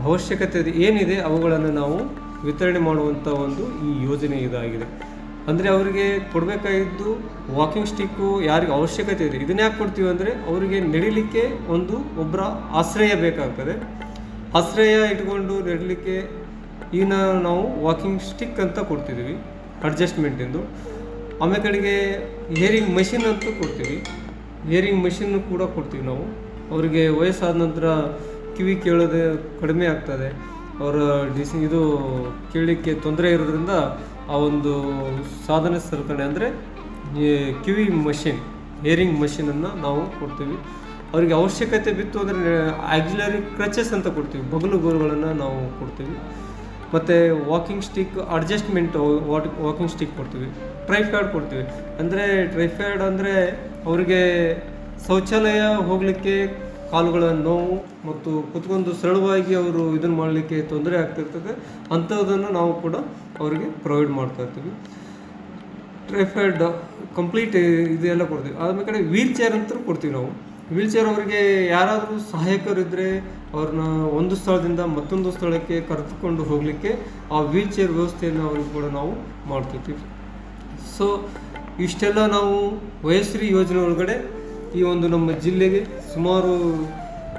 ಅವಶ್ಯಕತೆ ಏನಿದೆ ಅವುಗಳನ್ನು ನಾವು ವಿತರಣೆ ಮಾಡುವಂಥ ಒಂದು ಈ ಯೋಜನೆ ಇದಾಗಿದೆ. ಅಂದರೆ ಅವರಿಗೆ ಕೊಡಬೇಕಾಗಿದ್ದು ವಾಕಿಂಗ್ ಸ್ಟಿಕ್ಕು ಯಾರಿಗೆ ಅವಶ್ಯಕತೆ ಇದೆ. ಇದನ್ನ ಯಾಕೆ ಕೊಡ್ತೀವಿ ಅಂದರೆ ಅವರಿಗೆ ನಡಿಲಿಕ್ಕೆ ಒಬ್ಬರ ಆಶ್ರಯ ಬೇಕಾಗ್ತದೆ. ಆಶ್ರಯ ಇಟ್ಕೊಂಡು ನಡಲಿಕ್ಕೆ ಈಗ ನಾವು ವಾಕಿಂಗ್ ಸ್ಟಿಕ್ ಅಂತ ಕೊಡ್ತಿದ್ದೀವಿ ಅಡ್ಜಸ್ಟ್ಮೆಂಟಿಂದು. ಆಮೇಲೆ ಕಡೆಗೆ ಹಿಯರಿಂಗ್ ಮಷಿನ್ ಅಂತೂ ಕೊಡ್ತೀವಿ. ಹಿಯರಿಂಗ್ ಮಷಿನ್ ಕೂಡ ಕೊಡ್ತೀವಿ ನಾವು. ಅವರಿಗೆ ವಯಸ್ಸಾದ ನಂತರ ಕಿವಿ ಕೇಳೋದು ಕಡಿಮೆ ಆಗ್ತದೆ, ಅವರ ಇದು ಕೇಳಲಿಕ್ಕೆ ತೊಂದರೆ ಇರೋದ್ರಿಂದ ಆ ಒಂದು ಸಾಧನ ಸಲಕರಣೆ ಅಂದರೆ ಈ ಕಿವಿ ಮಷಿನ್, ಹಿಯರಿಂಗ್ ಮಷಿನನ್ನು ನಾವು ಕೊಡ್ತೀವಿ. ಅವರಿಗೆ ಅವಶ್ಯಕತೆ ಬಿತ್ತು ಅಂದರೆ ಆಕ್ಸಿಲರಿ ಕ್ರಚಸ್ ಅಂತ ಕೊಡ್ತೀವಿ, ಬಗಲುಗೋಲುಗಳನ್ನು ನಾವು ಕೊಡ್ತೀವಿ. ಮತ್ತು walking stick adjustment walking stick ಕೊಡ್ತೀವಿ. ಟ್ರೈಫ್ಯಾಡ್ ಕೊಡ್ತೀವಿ. ಅಂದರೆ ಟ್ರೈಫ್ಯಾಡ್ ಅಂದರೆ ಅವರಿಗೆ ಶೌಚಾಲಯ ಹೋಗಲಿಕ್ಕೆ ಕಾಲುಗಳ ನೋವು ಮತ್ತು ಕುತ್ಕೊಂಡು ಸರಳವಾಗಿ ಅವರು ಇದನ್ನು ಮಾಡಲಿಕ್ಕೆ ತೊಂದರೆ ಆಗ್ತಿರ್ತದೆ. ಅಂಥದ್ದನ್ನು ನಾವು ಕೂಡ ಅವರಿಗೆ ಪ್ರೊವೈಡ್ ಮಾಡ್ತಾ ಇರ್ತೀವಿ. ಟ್ರೈಫೈಡ್ ಕಂಪ್ಲೀಟ್ ಇದೆಲ್ಲ ಕೊಡ್ತೀವಿ. ಆಮೇಲೆ ಕಡೆ ವೀಲ್ ಚೇರ್ ಅಂತ ಕೊಡ್ತೀವಿ ನಾವು. ವೀಲ್ ಚೇರ್ ಅವರಿಗೆ ಯಾರಾದರೂ ಸಹಾಯಕರಿದ್ದರೆ ಅವ್ರನ್ನ ಒಂದು ಸ್ಥಳದಿಂದ ಮತ್ತೊಂದು ಸ್ಥಳಕ್ಕೆ ಕರೆದುಕೊಂಡು ಹೋಗಲಿಕ್ಕೆ ಆ ವೀಲ್ ಚೇರ್ ವ್ಯವಸ್ಥೆಯನ್ನು ಅವ್ರಿಗೆ ಕೂಡ ನಾವು ಮಾಡ್ತಿರ್ತೀವಿ. ಸೊ ಇಷ್ಟೆಲ್ಲ ನಾವು ವಯೋಶ್ರೀ ಯೋಜನೆ ಒಳಗಡೆ ಈ ಒಂದು ನಮ್ಮ ಜಿಲ್ಲೆಗೆ ಸುಮಾರು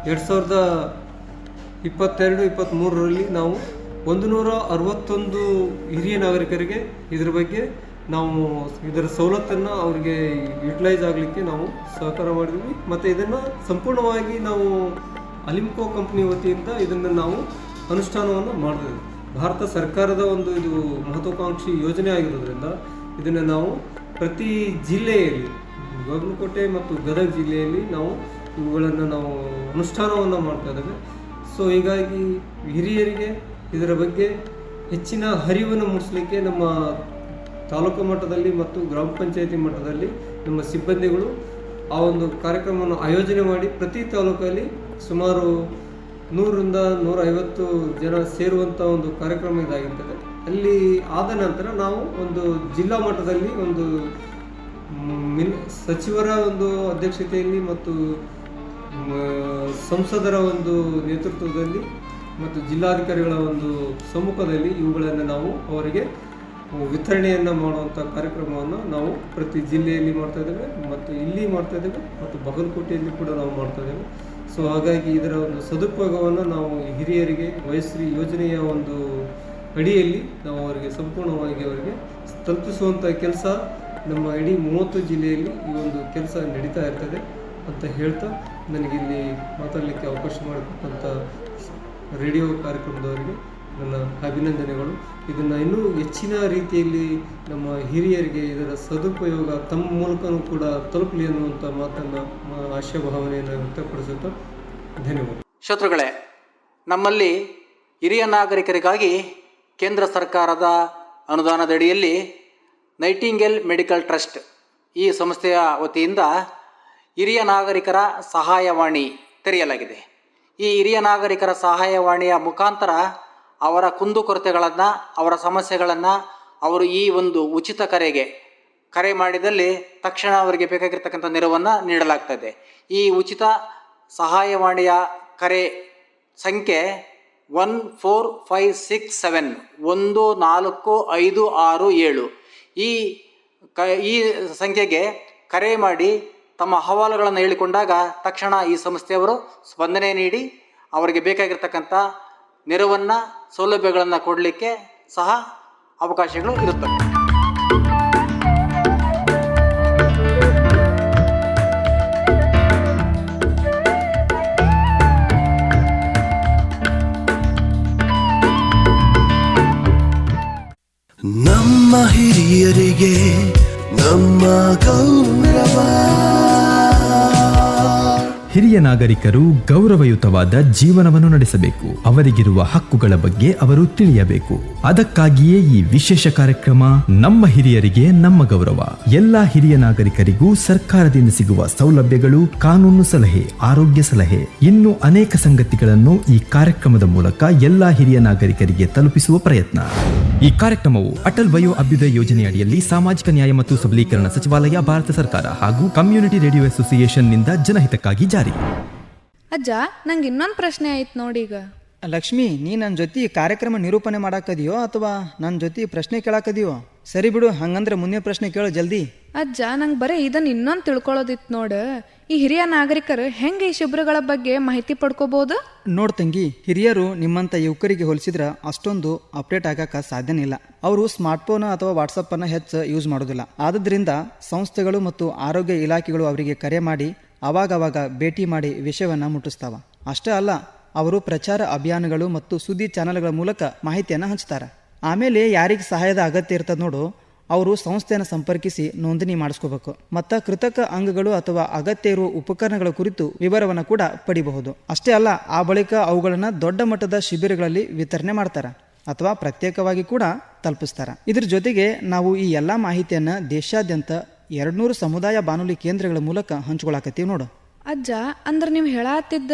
2022-23ರಲ್ಲಿ ನಾವು 161 ಹಿರಿಯ ನಾಗರಿಕರಿಗೆ ಇದರ ಬಗ್ಗೆ ನಾವು ಇದರ ಸವಲತ್ತನ್ನು ಅವರಿಗೆ ಯುಟಿಲೈಸ್ ಆಗಲಿಕ್ಕೆ ನಾವು ಸಹಕಾರ ಮಾಡಿದ್ವಿ. ಮತ್ತು ಇದನ್ನು ಸಂಪೂರ್ಣವಾಗಿ ನಾವು ಅಲಿಮ್ಕೋ ಕಂಪ್ನಿ ವತಿಯಿಂದ ಇದನ್ನು ನಾವು ಅನುಷ್ಠಾನವನ್ನು ಮಾಡಿದ್ವಿ. ಭಾರತ ಸರ್ಕಾರದ ಒಂದು ಇದು ಮಹತ್ವಾಕಾಂಕ್ಷಿ ಯೋಜನೆ ಆಗಿರೋದ್ರಿಂದ ಇದನ್ನು ನಾವು ಪ್ರತಿ ಜಿಲ್ಲೆಯಲ್ಲಿ, ಬಾಗಲಕೋಟೆ ಮತ್ತು ಗದಗ ಜಿಲ್ಲೆಯಲ್ಲಿ ನಾವು ಇವುಗಳನ್ನು ನಾವು ಅನುಷ್ಠಾನವನ್ನು ಮಾಡ್ತಾ ಇದ್ದೇವೆ. ಸೊ ಹೀಗಾಗಿ ಹಿರಿಯರಿಗೆ ಇದರ ಬಗ್ಗೆ ಹೆಚ್ಚಿನ ಅರಿವನ್ನು ಮೂಡಿಸಲಿಕ್ಕೆ ನಮ್ಮ ತಾಲೂಕು ಮಟ್ಟದಲ್ಲಿ ಮತ್ತು ಗ್ರಾಮ ಪಂಚಾಯತಿ ಮಟ್ಟದಲ್ಲಿ ನಮ್ಮ ಸಿಬ್ಬಂದಿಗಳು ಆ ಒಂದು ಕಾರ್ಯಕ್ರಮವನ್ನು ಆಯೋಜನೆ ಮಾಡಿ ಪ್ರತಿ ತಾಲೂಕಲ್ಲಿ ಸುಮಾರು 100-150 ಜನ ಸೇರುವಂಥ ಒಂದು ಕಾರ್ಯಕ್ರಮ ಇದಾಗಿರ್ತದೆ. ಅಲ್ಲಿ ಆದ ನಂತರ ನಾವು ಒಂದು ಜಿಲ್ಲಾ ಮಟ್ಟದಲ್ಲಿ ಒಂದು ಸಚಿವರ ಒಂದು ಅಧ್ಯಕ್ಷತೆಯಲ್ಲಿ ಮತ್ತು ಸಂಸದರ ಒಂದು ನೇತೃತ್ವದಲ್ಲಿ ಮತ್ತು ಜಿಲ್ಲಾಧಿಕಾರಿಗಳ ಒಂದು ಸಮ್ಮುಖದಲ್ಲಿ ಇವುಗಳನ್ನು ನಾವು ಅವರಿಗೆ ವಿತರಣೆಯನ್ನು ಮಾಡುವಂಥ ಕಾರ್ಯಕ್ರಮವನ್ನು ನಾವು ಪ್ರತಿ ಜಿಲ್ಲೆಯಲ್ಲಿ ಮಾಡ್ತಾ ಇದ್ದೇವೆ ಮತ್ತು ಇಲ್ಲಿ ಮಾಡ್ತಾ ಇದ್ದೇವೆ ಮತ್ತು ಬಾಗಲಕೋಟೆಯಲ್ಲಿ ಕೂಡ ನಾವು ಮಾಡ್ತಾ ಇದ್ದೇವೆ. ಸೊ ಹಾಗಾಗಿ ಇದರ ಒಂದು ಸದುಪಯೋಗವನ್ನು ನಾವು ಹಿರಿಯರಿಗೆ ವಯಸ್ಶ್ರೀ ಯೋಜನೆಯ ಒಂದು ಅಡಿಯಲ್ಲಿ ನಾವು ಅವರಿಗೆ ಸಂಪೂರ್ಣವಾಗಿ ಅವರಿಗೆ ತಲುಪಿಸುವಂಥ ಕೆಲಸ ನಮ್ಮ ಇಡೀ 30 ಜಿಲ್ಲೆಯಲ್ಲಿ ಈ ಒಂದು ಕೆಲಸ ನಡೀತಾ ಇರ್ತದೆ ಅಂತ ಹೇಳ್ತಾ ನನಗಿಲ್ಲಿ ಮಾತಾಡಲಿಕ್ಕೆ ಅವಕಾಶ ಮಾಡಿಕೊಟ್ಟಂಥ ರೇಡಿಯೋ ಕಾರ್ಯಕ್ರಮದವರಿಗೆ ನನ್ನ ಅಭಿನಂದನೆಗಳು. ಇದನ್ನು ಇನ್ನೂ ಹೆಚ್ಚಿನ ರೀತಿಯಲ್ಲಿ ನಮ್ಮ ಹಿರಿಯರಿಗೆ ಇದರ ಸದುಪಯೋಗ ತಮ್ಮ ಮೂಲಕನೂ ಕೂಡ ತಲುಪಲಿ ಅನ್ನುವಂಥ ಮಾತನ್ನು ಆಶಾಭಾವನೆಯನ್ನು ವ್ಯಕ್ತಪಡಿಸುತ್ತಾ ಧನ್ಯವಾದ. ಶ್ರೋತೃಗಳೇ, ನಮ್ಮಲ್ಲಿ ಹಿರಿಯ ನಾಗರಿಕರಿಗಾಗಿ ಕೇಂದ್ರ ಸರ್ಕಾರದ ಅನುದಾನದಡಿಯಲ್ಲಿ ನೈಟಿಂಗೇಲ್ ಮೆಡಿಕಲ್ ಟ್ರಸ್ಟ್ ಈ ಸಂಸ್ಥೆಯ ವತಿಯಿಂದ ಹಿರಿಯ ನಾಗರಿಕರ ಸಹಾಯವಾಣಿ ತೆರೆಯಲಾಗಿದೆ. ಈ ಹಿರಿಯ ನಾಗರಿಕರ ಸಹಾಯವಾಣಿಯ ಮುಖಾಂತರ ಅವರ ಕುಂದುಕೊರತೆಗಳನ್ನು, ಅವರ ಸಮಸ್ಯೆಗಳನ್ನು ಅವರು ಈ ಒಂದು ಉಚಿತ ಕರೆ ಮಾಡಿದಲ್ಲಿ ತಕ್ಷಣ ಅವರಿಗೆ ಬೇಕಾಗಿರ್ತಕ್ಕಂಥ ನೆರವನ್ನು ನೀಡಲಾಗ್ತದೆ. ಈ ಉಚಿತ ಸಹಾಯವಾಣಿಯ ಕರೆ ಸಂಖ್ಯೆ 14567 14567. ಈ ಸಂಖ್ಯೆಗೆ ಕರೆ ಮಾಡಿ ತಮ್ಮ ಅಹವಾಲುಗಳನ್ನು ಹೇಳಿಕೊಂಡಾಗ ತಕ್ಷಣ ಈ ಸಂಸ್ಥೆಯವರು ಸ್ಪಂದನೆ ನೀಡಿ ಅವರಿಗೆ ಬೇಕಾಗಿರ್ತಕ್ಕಂಥ ನೆರವನ್ನು, ಸೌಲಭ್ಯಗಳನ್ನು ಕೊಡಲಿಕ್ಕೆ ಸಹ ಅವಕಾಶಗಳು ಇರುತ್ತವೆ. ನಮ್ಮ ಹಿರಿಯರಿಗೆ ನಮ್ಮ ಗೌರವ. ಹಿರಿಯ ನಾಗರಿಕರು ಗೌರವಯುತವಾದ ಜೀವನವನ್ನು ನಡೆಸಬೇಕು. ಅವರಿಗಿರುವ ಹಕ್ಕುಗಳ ಬಗ್ಗೆ ಅವರು ತಿಳಿಯಬೇಕು. ಅದಕ್ಕಾಗಿಯೇ ಈ ವಿಶೇಷ ಕಾರ್ಯಕ್ರಮ ನಮ್ಮ ಹಿರಿಯರಿಗೆ ನಮ್ಮ ಗೌರವ. ಎಲ್ಲಾ ಹಿರಿಯ ನಾಗರಿಕರಿಗೂ ಸರ್ಕಾರದಿಂದ ಸಿಗುವ ಸೌಲಭ್ಯಗಳು, ಕಾನೂನು ಸಲಹೆ, ಆರೋಗ್ಯ ಸಲಹೆ, ಇನ್ನು ಅನೇಕ ಸಂಗತಿಗಳನ್ನು ಈ ಕಾರ್ಯಕ್ರಮದ ಮೂಲಕ ಎಲ್ಲಾ ಹಿರಿಯ ನಾಗರಿಕರಿಗೆ ತಲುಪಿಸುವ ಪ್ರಯತ್ನ. ಈ ಕಾರ್ಯಕ್ರಮವು ಅಟಲ್ ವಯೋ ಅಭ್ಯುದಯ ಯೋಜನೆಯಡಿಯಲ್ಲಿ ಸಾಮಾಜಿಕ ನ್ಯಾಯ ಮತ್ತು ಸಬಲೀಕರಣ ಸಚಿವಾಲಯ, ಭಾರತ ಸರ್ಕಾರ ಹಾಗೂ ಕಮ್ಯುನಿಟಿ ರೇಡಿಯೋ ಅಸೋಸಿಯೇಷನ್ ನಿಂದ ಜನಹಿತಕ್ಕಾಗಿ ಜಾರಿ. ಅಜ್ಜ, ನಂಗೆ ಇನ್ನೊಂದು ಪ್ರಶ್ನೆ ಆಯ್ತು ನೋಡೀಗ. ಲಕ್ಷ್ಮಿ, ನೀ ನನ್ನ ಜೊತೆ ಕಾರ್ಯಕ್ರಮ ನಿರೂಪಣೆ ಮಾಡಾಕದಿಯೋ ಅಥವಾ ನನ್ನ ಜೊತೆ ಪ್ರಶ್ನೆ ಕೇಳಾಕದಿಯೋ? ಸರಿ ಬಿಡು, ಹಂಗಂದ್ರೆ ಮುಂದಿನ ಪ್ರಶ್ನೆ ಕೇಳು ಜಲ್ದಿ. ಅಜ್ಜ, ನಂಗೆ ಬರೀ ಇದನ್ನ ಇನ್ನೊಂದು ತಿಳ್ಕೊಳ್ಳೋದಿತ್ತು ನೋಡು. ಈ ಹಿರಿಯ ನಾಗರಿಕರು ಹೆಂಗೆ ಈ ಶಿಬಿರಗಳ ಬಗ್ಗೆ ಮಾಹಿತಿ ಪಡ್ಕೋಬಹುದು? ನೋಡ್ ತಂಗಿ, ಹಿರಿಯರು ನಿಮ್ಮಂತ ಯುವಕರಿಗೆ ಹೋಲಿಸಿದ್ರ ಅಷ್ಟೊಂದು ಅಪ್ಡೇಟ್ ಆಗಕ ಸಾಧ್ಯನೇ ಇಲ್ಲ. ಅವರು ಸ್ಮಾರ್ಟ್ಫೋನ್ ಅಥವಾ ವಾಟ್ಸಪ್ ಅನ್ನ ಹೆಚ್ಚು ಯೂಸ್ ಮಾಡೋದಿಲ್ಲ. ಆದ್ರಿಂದ ಸಂಸ್ಥೆಗಳು ಮತ್ತು ಆರೋಗ್ಯ ಇಲಾಖೆಗಳು ಅವರಿಗೆ ಕರೆ ಮಾಡಿ ಅವಾಗವಾಗ ಭೇಟಿ ಮಾಡಿ ವಿಷಯವನ್ನ ಮುಟ್ಟಿಸ್ತಾವ. ಅಷ್ಟೇ ಅಲ್ಲ, ಅವರು ಪ್ರಚಾರ ಅಭಿಯಾನಗಳು ಮತ್ತು ಸುದ್ದಿ ಚಾನೆಲ್ಗಳ ಮೂಲಕ ಮಾಹಿತಿಯನ್ನು ಹಂಚ್ತಾರೆ. ಆಮೇಲೆ ಯಾರಿಗೆ ಸಹಾಯದ ಅಗತ್ಯ ಇರ್ತದೆ ನೋಡು, ಅವರು ಸಂಸ್ಥೆಯನ್ನು ಸಂಪರ್ಕಿಸಿ ನೋಂದಣಿ ಮಾಡಿಸ್ಕೋಬೇಕು. ಮತ್ತು ಕೃತಕ ಅಂಗಗಳು ಅಥವಾ ಅಗತ್ಯ ಇರುವ ಉಪಕರಣಗಳ ಕುರಿತು ವಿವರವನ್ನು ಕೂಡ ಪಡಿಬಹುದು. ಅಷ್ಟೇ ಅಲ್ಲ, ಆ ಬಳಿಕ ಅವುಗಳನ್ನು ದೊಡ್ಡ ಮಟ್ಟದ ಶಿಬಿರಗಳಲ್ಲಿ ವಿತರಣೆ ಮಾಡ್ತಾರೆ ಅಥವಾ ಪ್ರತ್ಯೇಕವಾಗಿ ಕೂಡ ತಲುಪಿಸ್ತಾರೆ. ಇದ್ರ ಜೊತೆಗೆ ನಾವು ಈ ಎಲ್ಲ ಮಾಹಿತಿಯನ್ನು ದೇಶಾದ್ಯಂತ 200 ಸಮುದಾಯ ಬಾನುಲಿ ಕೇಂದ್ರಗಳ ಮೂಲಕ ಹಂಚ್ಕೊಳಕತ್ತೀವಿ ನೋಡು. ಅಜ್ಜ, ಅಂದ್ರೆ ನೀವು ಹೇಳತ್ತಿದ್ದ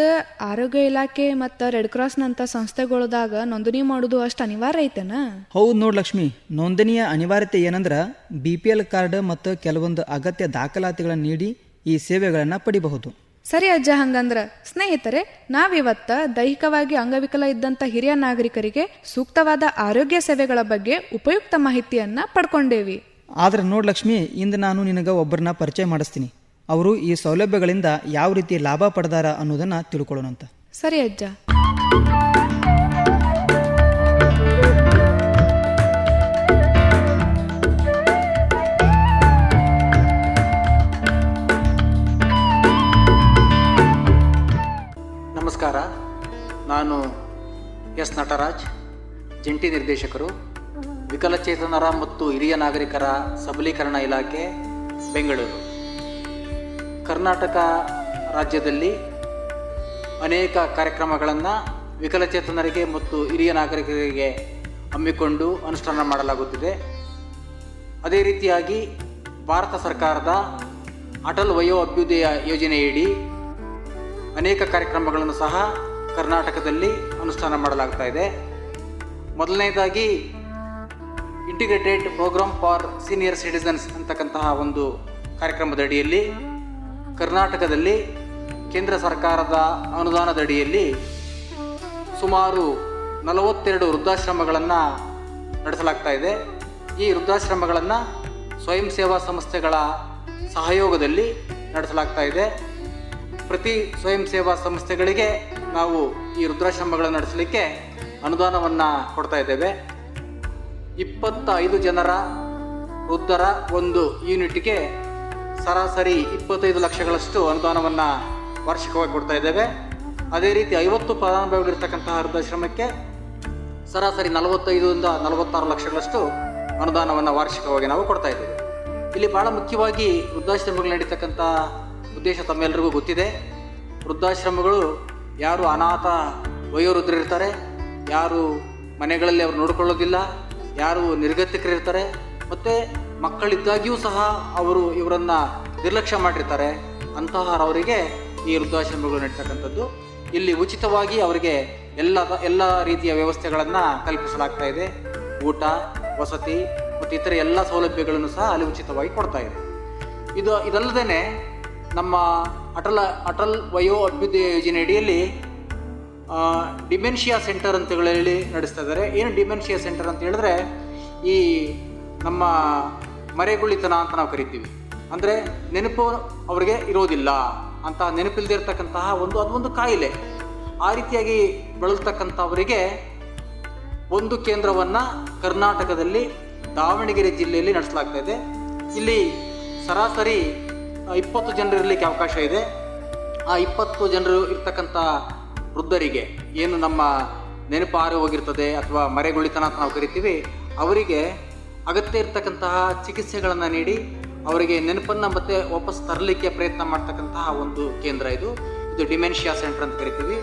ಆರೋಗ್ಯ ಇಲಾಖೆ ಮತ್ತು ರೆಡ್ ಕ್ರಾಸ್ನಂಥ ಸಂಸ್ಥೆಗಳದಾಗ ನೋಂದಣಿ ಮಾಡೋದು ಅಷ್ಟು ಅನಿವಾರ್ಯ ಐತೆನಾ? ಹೌದು ನೋಡ್ ಲಕ್ಷ್ಮಿ, ನೋಂದಣಿಯ ಅನಿವಾರ್ಯತೆ ಏನಂದ್ರೆ BPL ಕಾರ್ಡ್ ಮತ್ತು ಕೆಲವೊಂದು ಅಗತ್ಯ ದಾಖಲಾತಿಗಳನ್ನು ನೀಡಿ ಈ ಸೇವೆಗಳನ್ನು ಪಡಿಬಹುದು. ಸರಿ ಅಜ್ಜ, ಹಂಗಂದ್ರ ಸ್ನೇಹಿತರೆ, ನಾವಿವತ್ತ ದೈಹಿಕವಾಗಿ ಅಂಗವಿಕಲ ಇದ್ದಂಥ ಹಿರಿಯ ನಾಗರಿಕರಿಗೆ ಸೂಕ್ತವಾದ ಆರೋಗ್ಯ ಸೇವೆಗಳ ಬಗ್ಗೆ ಉಪಯುಕ್ತ ಮಾಹಿತಿಯನ್ನ ಪಡ್ಕೊಂಡೇವಿ. ಆದ್ರೆ ನೋಡ್ ಲಕ್ಷ್ಮಿ, ಇಂದು ನಾನು ನಿನಗೆ ಒಬ್ಬರನ್ನ ಪರಿಚಯ ಮಾಡಿಸ್ತೀನಿ. ಅವರು ಈ ಸೌಲಭ್ಯಗಳಿಂದ ಯಾವ ರೀತಿ ಲಾಭ ಪಡೆದಾರ ಅನ್ನೋದನ್ನ ತಿಳ್ಕೊಳ್ಳೋಣಂತ. ಸರಿ ಅಜ್ಜ. ನಮಸ್ಕಾರ, ನಾನು ಎಸ್ ನಟರಾಜ್, ಜಂಟಿ ನಿರ್ದೇಶಕರು, ವಿಕಲಚೇತನರ ಮತ್ತು ಹಿರಿಯ ನಾಗರಿಕರ ಸಬಲೀಕರಣ ಇಲಾಖೆ, ಬೆಂಗಳೂರು. ಕರ್ನಾಟಕ ರಾಜ್ಯದಲ್ಲಿ ಅನೇಕ ಕಾರ್ಯಕ್ರಮಗಳನ್ನು ವಿಕಲಚೇತನರಿಗೆ ಮತ್ತು ಹಿರಿಯ ನಾಗರಿಕರಿಗೆ ಹಮ್ಮಿಕೊಂಡು ಅನುಷ್ಠಾನ ಮಾಡಲಾಗುತ್ತಿದೆ. ಅದೇ ರೀತಿಯಾಗಿ ಭಾರತ ಸರ್ಕಾರದ ಅಟಲ್ ವಯೋ ಅಭ್ಯುದಯ ಯೋಜನೆಯಡಿ ಅನೇಕ ಕಾರ್ಯಕ್ರಮಗಳನ್ನು ಸಹ ಕರ್ನಾಟಕದಲ್ಲಿ ಅನುಷ್ಠಾನ ಮಾಡಲಾಗ್ತಾ ಇದೆ. ಮೊದಲನೇದಾಗಿ integrated programme for senior citizens ಅಂತಕ್ಕಂತಹ ಒಂದು ಕಾರ್ಯಕ್ರಮದಡಿಯಲ್ಲಿ ಕರ್ನಾಟಕದಲ್ಲಿ ಕೇಂದ್ರ ಸರ್ಕಾರದ ಅನುದಾನದಡಿಯಲ್ಲಿ ಸುಮಾರು 42 ವೃದ್ಧಾಶ್ರಮಗಳನ್ನು ನಡೆಸಲಾಗ್ತಾ ಇದೆ. ಈ ವೃದ್ಧಾಶ್ರಮಗಳನ್ನು ಸ್ವಯಂ ಸೇವಾ ಸಂಸ್ಥೆಗಳ ಸಹಯೋಗದಲ್ಲಿ ನಡೆಸಲಾಗ್ತಾ ಇದೆ. ಪ್ರತಿ ಸ್ವಯಂ ಸೇವಾ ಸಂಸ್ಥೆಗಳಿಗೆ ನಾವು ಈ ವೃದ್ಧಾಶ್ರಮಗಳನ್ನು ನಡೆಸಲಿಕ್ಕೆ ಅನುದಾನವನ್ನು ಕೊಡ್ತಾ ಇದ್ದೇವೆ. 25 ಜನರ ವೃದ್ಧರ ಒಂದು ಯೂನಿಟ್ಗೆ ಸರಾಸರಿ 25 ಲಕ್ಷಗಳಷ್ಟು ಅನುದಾನವನ್ನು ವಾರ್ಷಿಕವಾಗಿ ಕೊಡ್ತಾ ಇದ್ದೇವೆ. ಅದೇ ರೀತಿ 50 ಫಲಾನುಭವಿಗಳಿರ್ತಕ್ಕಂತಹ ವೃದ್ಧಾಶ್ರಮಕ್ಕೆ ಸರಾಸರಿ 45ರಿಂದ 46 ಲಕ್ಷಗಳಷ್ಟು ಅನುದಾನವನ್ನು ವಾರ್ಷಿಕವಾಗಿ ನಾವು ಕೊಡ್ತಾ ಇದ್ದೇವೆ. ಇಲ್ಲಿ ಭಾಳ ಮುಖ್ಯವಾಗಿ ವೃದ್ಧಾಶ್ರಮಗಳು ನಡೀತಕ್ಕಂಥ ಉದ್ದೇಶ ತಮ್ಮೆಲ್ಲರಿಗೂ ಗೊತ್ತಿದೆ. ವೃದ್ಧಾಶ್ರಮಗಳು ಯಾರು ಅನಾಥ ವಯೋವೃದ್ಧರಿರ್ತಾರೆ, ಯಾರು ಮನೆಗಳಲ್ಲಿ ಅವರು ನೋಡಿಕೊಳ್ಳೋದಿಲ್ಲ, ಯಾರು ನಿರ್ಗತಿಕರಿರ್ತಾರೆ, ಮತ್ತು ಮಕ್ಕಳಿದ್ದಾಗಿಯೂ ಸಹ ಅವರು ಇವರನ್ನು ನಿರ್ಲಕ್ಷ್ಯ ಮಾಡಿರ್ತಾರೆ, ಅಂತಹವರಿಗೆ ಈ ವೃದ್ಧಾಶ್ರಮಗಳು ನಡೀತಕ್ಕಂಥದ್ದು. ಇಲ್ಲಿ ಉಚಿತವಾಗಿ ಅವರಿಗೆ ಎಲ್ಲ ರೀತಿಯ ವ್ಯವಸ್ಥೆಗಳನ್ನು ಕಲ್ಪಿಸಲಾಗ್ತಾ ಇದೆ. ಊಟ, ವಸತಿ ಮತ್ತು ಇತರ ಎಲ್ಲ ಸೌಲಭ್ಯಗಳನ್ನು ಸಹ ಅಲ್ಲಿ ಉಚಿತವಾಗಿ ಕೊಡ್ತಾ ಇದೆ. ಇದಲ್ಲದೆ ನಮ್ಮ ಅಟಲ್ ವಯೋ ಅಭ್ಯುದಯ ಯೋಜನೆ ಅಡಿಯಲ್ಲಿ ಡಿಮೆನ್ಷಿಯಾ ಸೆಂಟರ್ ಅಂತ ಹೇಳಿ ನಡೆಸ್ತಾ ಇದ್ದಾರೆ. ಏನು ಡಿಮೆನ್ಷಿಯಾ ಸೆಂಟರ್ ಅಂತ ಹೇಳಿದ್ರೆ, ಈ ನಮ್ಮ ಮರೆಗುಳಿತನ ಅಂತ ನಾವು ಕರಿತೀವಿ. ಅಂದರೆ ನೆನಪು ಅವರಿಗೆ ಇರೋದಿಲ್ಲ ಅಂತ, ನೆನಪಿಲ್ಲದೆ ಇರತಕ್ಕಂತಹ ಅದೊಂದು ಕಾಯಿಲೆ. ಆ ರೀತಿಯಾಗಿ ಬಳಲ್ತಕ್ಕಂಥವರಿಗೆ ಒಂದು ಕೇಂದ್ರವನ್ನು ಕರ್ನಾಟಕದಲ್ಲಿ ದಾವಣಗೆರೆ ಜಿಲ್ಲೆಯಲ್ಲಿ ನಡೆಸಲಾಗ್ತಾ ಇದೆ. ಇಲ್ಲಿ ಸರಾಸರಿ 20 ಜನರು ಇರಲಿಕ್ಕೆ ಅವಕಾಶ ಇದೆ. ಆ 20 ಜನರು ಇರ್ತಕ್ಕಂಥ ವೃದ್ಧರಿಗೆ ಏನು ನಮ್ಮ ನೆನಪು ಹಾರಿ ಹೋಗಿರ್ತದೆ ಅಥವಾ ಮರೆಗುಳಿತನ ಅಂತ ನಾವು ಕರಿತೀವಿ, ಅವರಿಗೆ ಅಗತ್ಯ ಇರತಕ್ಕಂತಹ ಚಿಕಿತ್ಸೆಗಳನ್ನು ನೀಡಿ ಅವರಿಗೆ ನೆನಪನ್ನು ಮತ್ತೆ ವಾಪಸ್ ತರಲಿಕ್ಕೆ ಪ್ರಯತ್ನ ಮಾಡ್ತಕ್ಕಂತಹ ಒಂದು ಕೇಂದ್ರ ಇದು ಡಿಮೆನ್ಷಿಯಾ ಸೆಂಟರ್ ಅಂತ ಕರಿತೀವಿ.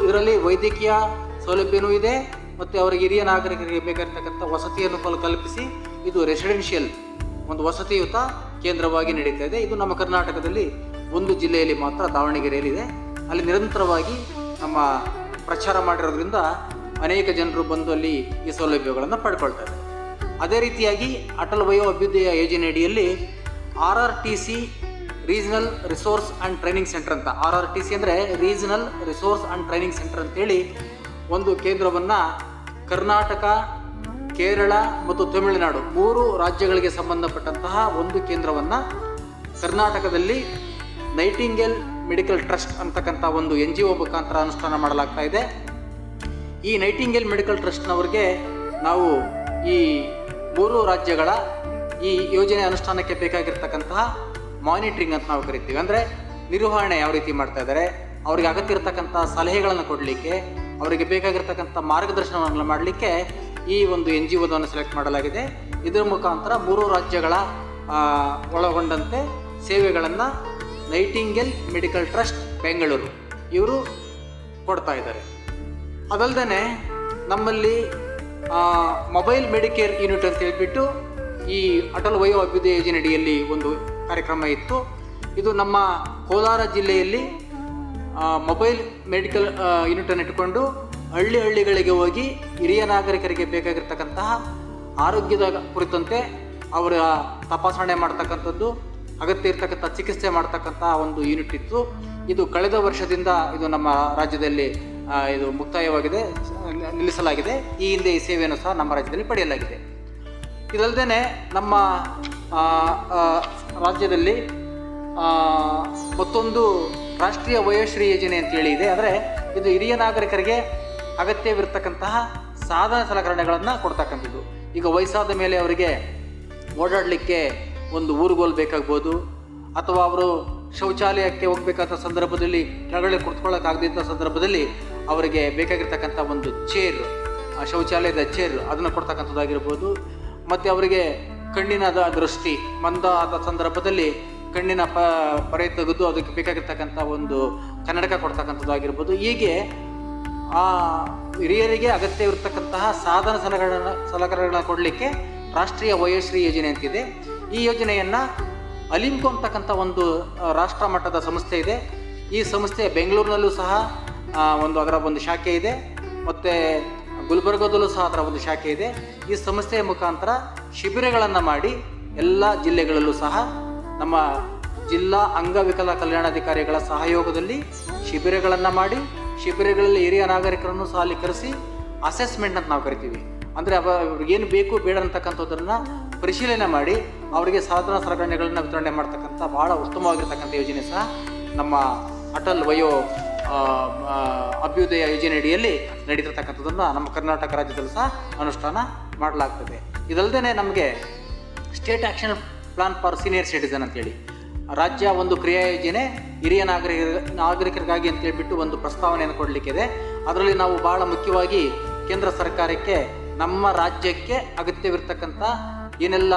ಇದರಲ್ಲಿ ವೈದ್ಯಕೀಯ ಸೌಲಭ್ಯವೂ ಇದೆ ಮತ್ತು ಅವರಿಗೆ ಹಿರಿಯ ನಾಗರಿಕರಿಗೆ ಬೇಕಾಗಿರ್ತಕ್ಕಂಥ ವಸತಿಯನ್ನು ಕಲ್ಪಿಸಿ ಇದು ರೆಸಿಡೆನ್ಷಿಯಲ್ ಒಂದು ವಸತಿಯುತ ಕೇಂದ್ರವಾಗಿ ನಡೀತಾ ಇದೆ. ಇದು ನಮ್ಮ ಕರ್ನಾಟಕದಲ್ಲಿ ಒಂದು ಜಿಲ್ಲೆಯಲ್ಲಿ ಮಾತ್ರ, ದಾವಣಗೆರೆಯಲ್ಲಿದೆ. ಅಲ್ಲಿ ನಿರಂತರವಾಗಿ ನಮ್ಮ ಪ್ರಚಾರ ಮಾಡಿರೋದ್ರಿಂದ ಅನೇಕ ಜನರು ಬಂದು ಅಲ್ಲಿ ಈ ಸೌಲಭ್ಯಗಳನ್ನು ಪಡ್ಕೊಳ್ತಾರೆ. ಅದೇ ರೀತಿಯಾಗಿ ಅಟಲ್ ವಯೋ ಅಭ್ಯುದಯ ಯೋಜನೆ ಅಡಿಯಲ್ಲಿ RRTC regional resource and training centre ಅಂತ, RRTC ಅಂದರೆ regional resource and training centre ಅಂತೇಳಿ ಒಂದು ಕೇಂದ್ರವನ್ನು ಕರ್ನಾಟಕ, ಕೇರಳ ಮತ್ತು ತಮಿಳುನಾಡು 3 ರಾಜ್ಯಗಳಿಗೆ ಸಂಬಂಧಪಟ್ಟಂತಹ ಒಂದು ಕೇಂದ್ರವನ್ನು ಕರ್ನಾಟಕದಲ್ಲಿ ನೈಟಿಂಗೇಲ್ ಮೆಡಿಕಲ್ ಟ್ರಸ್ಟ್ ಅಂತಕ್ಕಂಥ ಒಂದು NGO ಮುಖಾಂತರ ಅನುಷ್ಠಾನ ಮಾಡಲಾಗ್ತಾ ಇದೆ. ಈ ನೈಟಿಂಗೇಲ್ ಮೆಡಿಕಲ್ ಟ್ರಸ್ಟ್ನವ್ರಿಗೆ ನಾವು ಈ 3 ರಾಜ್ಯಗಳ ಈ ಯೋಜನೆ ಅನುಷ್ಠಾನಕ್ಕೆ ಬೇಕಾಗಿರ್ತಕ್ಕಂತಹ ಮಾನಿಟ್ರಿಂಗ್ ಅಂತ ನಾವು ಕರಿತೀವಿ. ಅಂದರೆ ನಿರ್ವಹಣೆ ಯಾವ ರೀತಿ ಮಾಡ್ತಾ ಇದ್ದಾರೆ, ಅವರಿಗೆ ಅಗತ್ಯ ಇರತಕ್ಕಂಥ ಸಲಹೆಗಳನ್ನು ಕೊಡಲಿಕ್ಕೆ, ಅವರಿಗೆ ಬೇಕಾಗಿರ್ತಕ್ಕಂಥ ಮಾರ್ಗದರ್ಶನವನ್ನು ಮಾಡಲಿಕ್ಕೆ ಈ ಒಂದು NGOವನ್ನು ಸೆಲೆಕ್ಟ್ ಮಾಡಲಾಗಿದೆ. ಇದರ ಮುಖಾಂತರ 3 ರಾಜ್ಯಗಳ ಒಳಗೊಂಡಂತೆ ಸೇವೆಗಳನ್ನು ನೈಟಿಂಗೇಲ್ ಮೆಡಿಕಲ್ ಟ್ರಸ್ಟ್ ಬೆಂಗಳೂರು ಇವರು ಕೊಡ್ತಾ ಇದ್ದಾರೆ. ಅದಲ್ಲದೆ ನಮ್ಮಲ್ಲಿ ಮೊಬೈಲ್ ಮೆಡಿಕೇರ್ ಯೂನಿಟ್ ಅಂತ ಹೇಳ್ಬಿಟ್ಟು ಈ ಅಟಲ್ ವಯೋ ಅಭ್ಯುದಯ ಯೋಜನೆ ಅಡಿಯಲ್ಲಿ ಒಂದು ಕಾರ್ಯಕ್ರಮ ಇತ್ತು. ಇದು ನಮ್ಮ ಕೋಲಾರ ಜಿಲ್ಲೆಯಲ್ಲಿ ಮೊಬೈಲ್ ಮೆಡಿಕಲ್ ಯೂನಿಟನ್ನು ಇಟ್ಟುಕೊಂಡು ಹಳ್ಳಿಗಳಿಗೆ ಹೋಗಿ ಹಿರಿಯ ನಾಗರಿಕರಿಗೆ ಬೇಕಾಗಿರ್ತಕ್ಕಂತಹ ಆರೋಗ್ಯದ ಕುರಿತಂತೆ ಅವರ ತಪಾಸಣೆ ಮಾಡ್ತಕ್ಕಂಥದ್ದು, ಅಗತ್ಯ ಇರ್ತಕ್ಕಂಥ ಚಿಕಿತ್ಸೆ ಮಾಡ್ತಕ್ಕಂಥ ಒಂದು ಯೂನಿಟ್ ಇತ್ತು. ಇದು ಕಳೆದ ವರ್ಷದಿಂದ ಇದು ನಮ್ಮ ರಾಜ್ಯದಲ್ಲಿ ಇದು ಮುಕ್ತಾಯವಾಗಿದೆ, ನಿಲ್ಲಿಸಲಾಗಿದೆ. ಈ ಹಿಂದೆ ಈ ಸೇವೆಯನ್ನು ಸಹ ನಮ್ಮ ರಾಜ್ಯದಲ್ಲಿ ಪಡೆಯಲಾಗಿದೆ. ಇದಲ್ಲದೆ ನಮ್ಮ ರಾಜ್ಯದಲ್ಲಿ ಮತ್ತೊಂದು ರಾಷ್ಟ್ರೀಯ ವಯೋಶ್ರೀ ಯೋಜನೆ ಅಂತೇಳಿ ಇದೆ. ಅಂದರೆ ಇದು ಹಿರಿಯ ನಾಗರಿಕರಿಗೆ ಅಗತ್ಯವಿರ್ತಕ್ಕಂತಹ ಸಾಧನ ಸಲಕರಣೆಗಳನ್ನು ಕೊಡ್ತಕ್ಕಂಥದ್ದು. ಈಗ ವಯಸ್ಸಾದ ಮೇಲೆ ಅವರಿಗೆ ಓಡಾಡಲಿಕ್ಕೆ ಒಂದು ಊರುಗೋಲು ಬೇಕಾಗ್ಬೋದು, ಅಥವಾ ಅವರು ಶೌಚಾಲಯಕ್ಕೆ ಹೋಗಬೇಕಾದ ಸಂದರ್ಭದಲ್ಲಿ ಕೆಳಗಡೆ ಕುತ್ಕೊಳ್ಳೋಕ್ಕಾಗದಿದ್ದ ಸಂದರ್ಭದಲ್ಲಿ ಅವರಿಗೆ ಬೇಕಾಗಿರ್ತಕ್ಕಂಥ ಒಂದು ಚೇರ್, ಶೌಚಾಲಯದ ಚೇರ್ ಅದನ್ನು ಕೊಡ್ತಕ್ಕಂಥದ್ದಾಗಿರ್ಬೋದು. ಮತ್ತು ಅವರಿಗೆ ಕಣ್ಣಿನ ದೃಷ್ಟಿ ಮಂದ ಆದ ಸಂದರ್ಭದಲ್ಲಿ ಕಣ್ಣಿನ ಪರೆ ತೆಗೆದು ಅದಕ್ಕೆ ಬೇಕಾಗಿರ್ತಕ್ಕಂಥ ಒಂದು ಕನ್ನಡಕ ಕೊಡ್ತಕ್ಕಂಥದ್ದಾಗಿರ್ಬೋದು. ಹೀಗೆ ಆ ಹಿರಿಯರಿಗೆ ಅಗತ್ಯವಿರ್ತಕ್ಕಂತಹ ಸಾಧನ ಸಲಕರಣೆಗಳನ್ನ ಕೊಡಲಿಕ್ಕೆ ರಾಷ್ಟ್ರೀಯ ವಯೋಶ್ರೀ ಯೋಜನೆ ಅಂತಿದೆ. ಈ ಯೋಜನೆಯನ್ನು ಅಲಿಂಕೋ ಅಂತಕ್ಕಂಥ ಒಂದು ರಾಷ್ಟ್ರ ಮಟ್ಟದ ಸಂಸ್ಥೆ ಇದೆ. ಈ ಸಂಸ್ಥೆ ಬೆಂಗಳೂರಿನಲ್ಲೂ ಸಹ ಅದರ ಒಂದು ಶಾಖೆ ಇದೆ, ಮತ್ತು ಗುಲ್ಬರ್ಗದಲ್ಲೂ ಸಹ ಅದರ ಒಂದು ಶಾಖೆ ಇದೆ. ಈ ಸಂಸ್ಥೆಯ ಮುಖಾಂತರ ಶಿಬಿರಗಳನ್ನು ಮಾಡಿ ಎಲ್ಲ ಜಿಲ್ಲೆಗಳಲ್ಲೂ ಸಹ ನಮ್ಮ ಜಿಲ್ಲಾ ಅಂಗವಿಕಲ ಕಲ್ಯಾಣಾಧಿಕಾರಿಗಳ ಸಹಯೋಗದಲ್ಲಿ ಶಿಬಿರಗಳನ್ನು ಮಾಡಿ, ಶಿಬಿರಗಳಲ್ಲಿ ಹಿರಿಯ ನಾಗರಿಕರನ್ನು ಸಹ ಅಲ್ಲಿ ಕರೆಸಿ ಅಸೆಸ್ಮೆಂಟ್ ಅಂತ ನಾವು ಕರಿತೀವಿ, ಅಂದರೆ ಅವ್ರಿಗೇನು ಬೇಕು ಬೇಡ ಅಂತಕ್ಕಂಥದ್ದನ್ನು ಪರಿಶೀಲನೆ ಮಾಡಿ ಅವರಿಗೆ ಸಾಧನ ಸಲಕರಣೆಗಳನ್ನ ವಿತರಣೆ ಮಾಡ್ತಕ್ಕಂಥ ಭಾಳ ಉತ್ತಮವಾಗಿರ್ತಕ್ಕಂಥ ಯೋಜನೆ ಸಹ ನಮ್ಮ ಅಟಲ್ ವಯೋ ಅಭ್ಯುದಯ ಯೋಜನೆ ಅಡಿಯಲ್ಲಿ ನಡೀತಿರ್ತಕ್ಕಂಥದ್ದನ್ನು ನಮ್ಮ ಕರ್ನಾಟಕ ರಾಜ್ಯದಲ್ಲಿ ಸಹ ಅನುಷ್ಠಾನ ಮಾಡಲಾಗ್ತದೆ. ಇದಲ್ಲದೆ ನಮಗೆ state action plan for senior citizen ಅಂತೇಳಿ ರಾಜ್ಯ ಒಂದು ಕ್ರಿಯಾ ಯೋಜನೆ ಹಿರಿಯ ನಾಗರಿಕರಿಗಾಗಿ ಅಂತೇಳ್ಬಿಟ್ಟು ಒಂದು ಪ್ರಸ್ತಾವನೆಯನ್ನು ಕೊಡಲಿಕ್ಕಿದೆ. ಅದರಲ್ಲಿ ನಾವು ಭಾಳ ಮುಖ್ಯವಾಗಿ ಕೇಂದ್ರ ಸರ್ಕಾರಕ್ಕೆ ನಮ್ಮ ರಾಜ್ಯಕ್ಕೆ ಅಗತ್ಯವಿರ್ತಕ್ಕಂಥ ಏನೆಲ್ಲ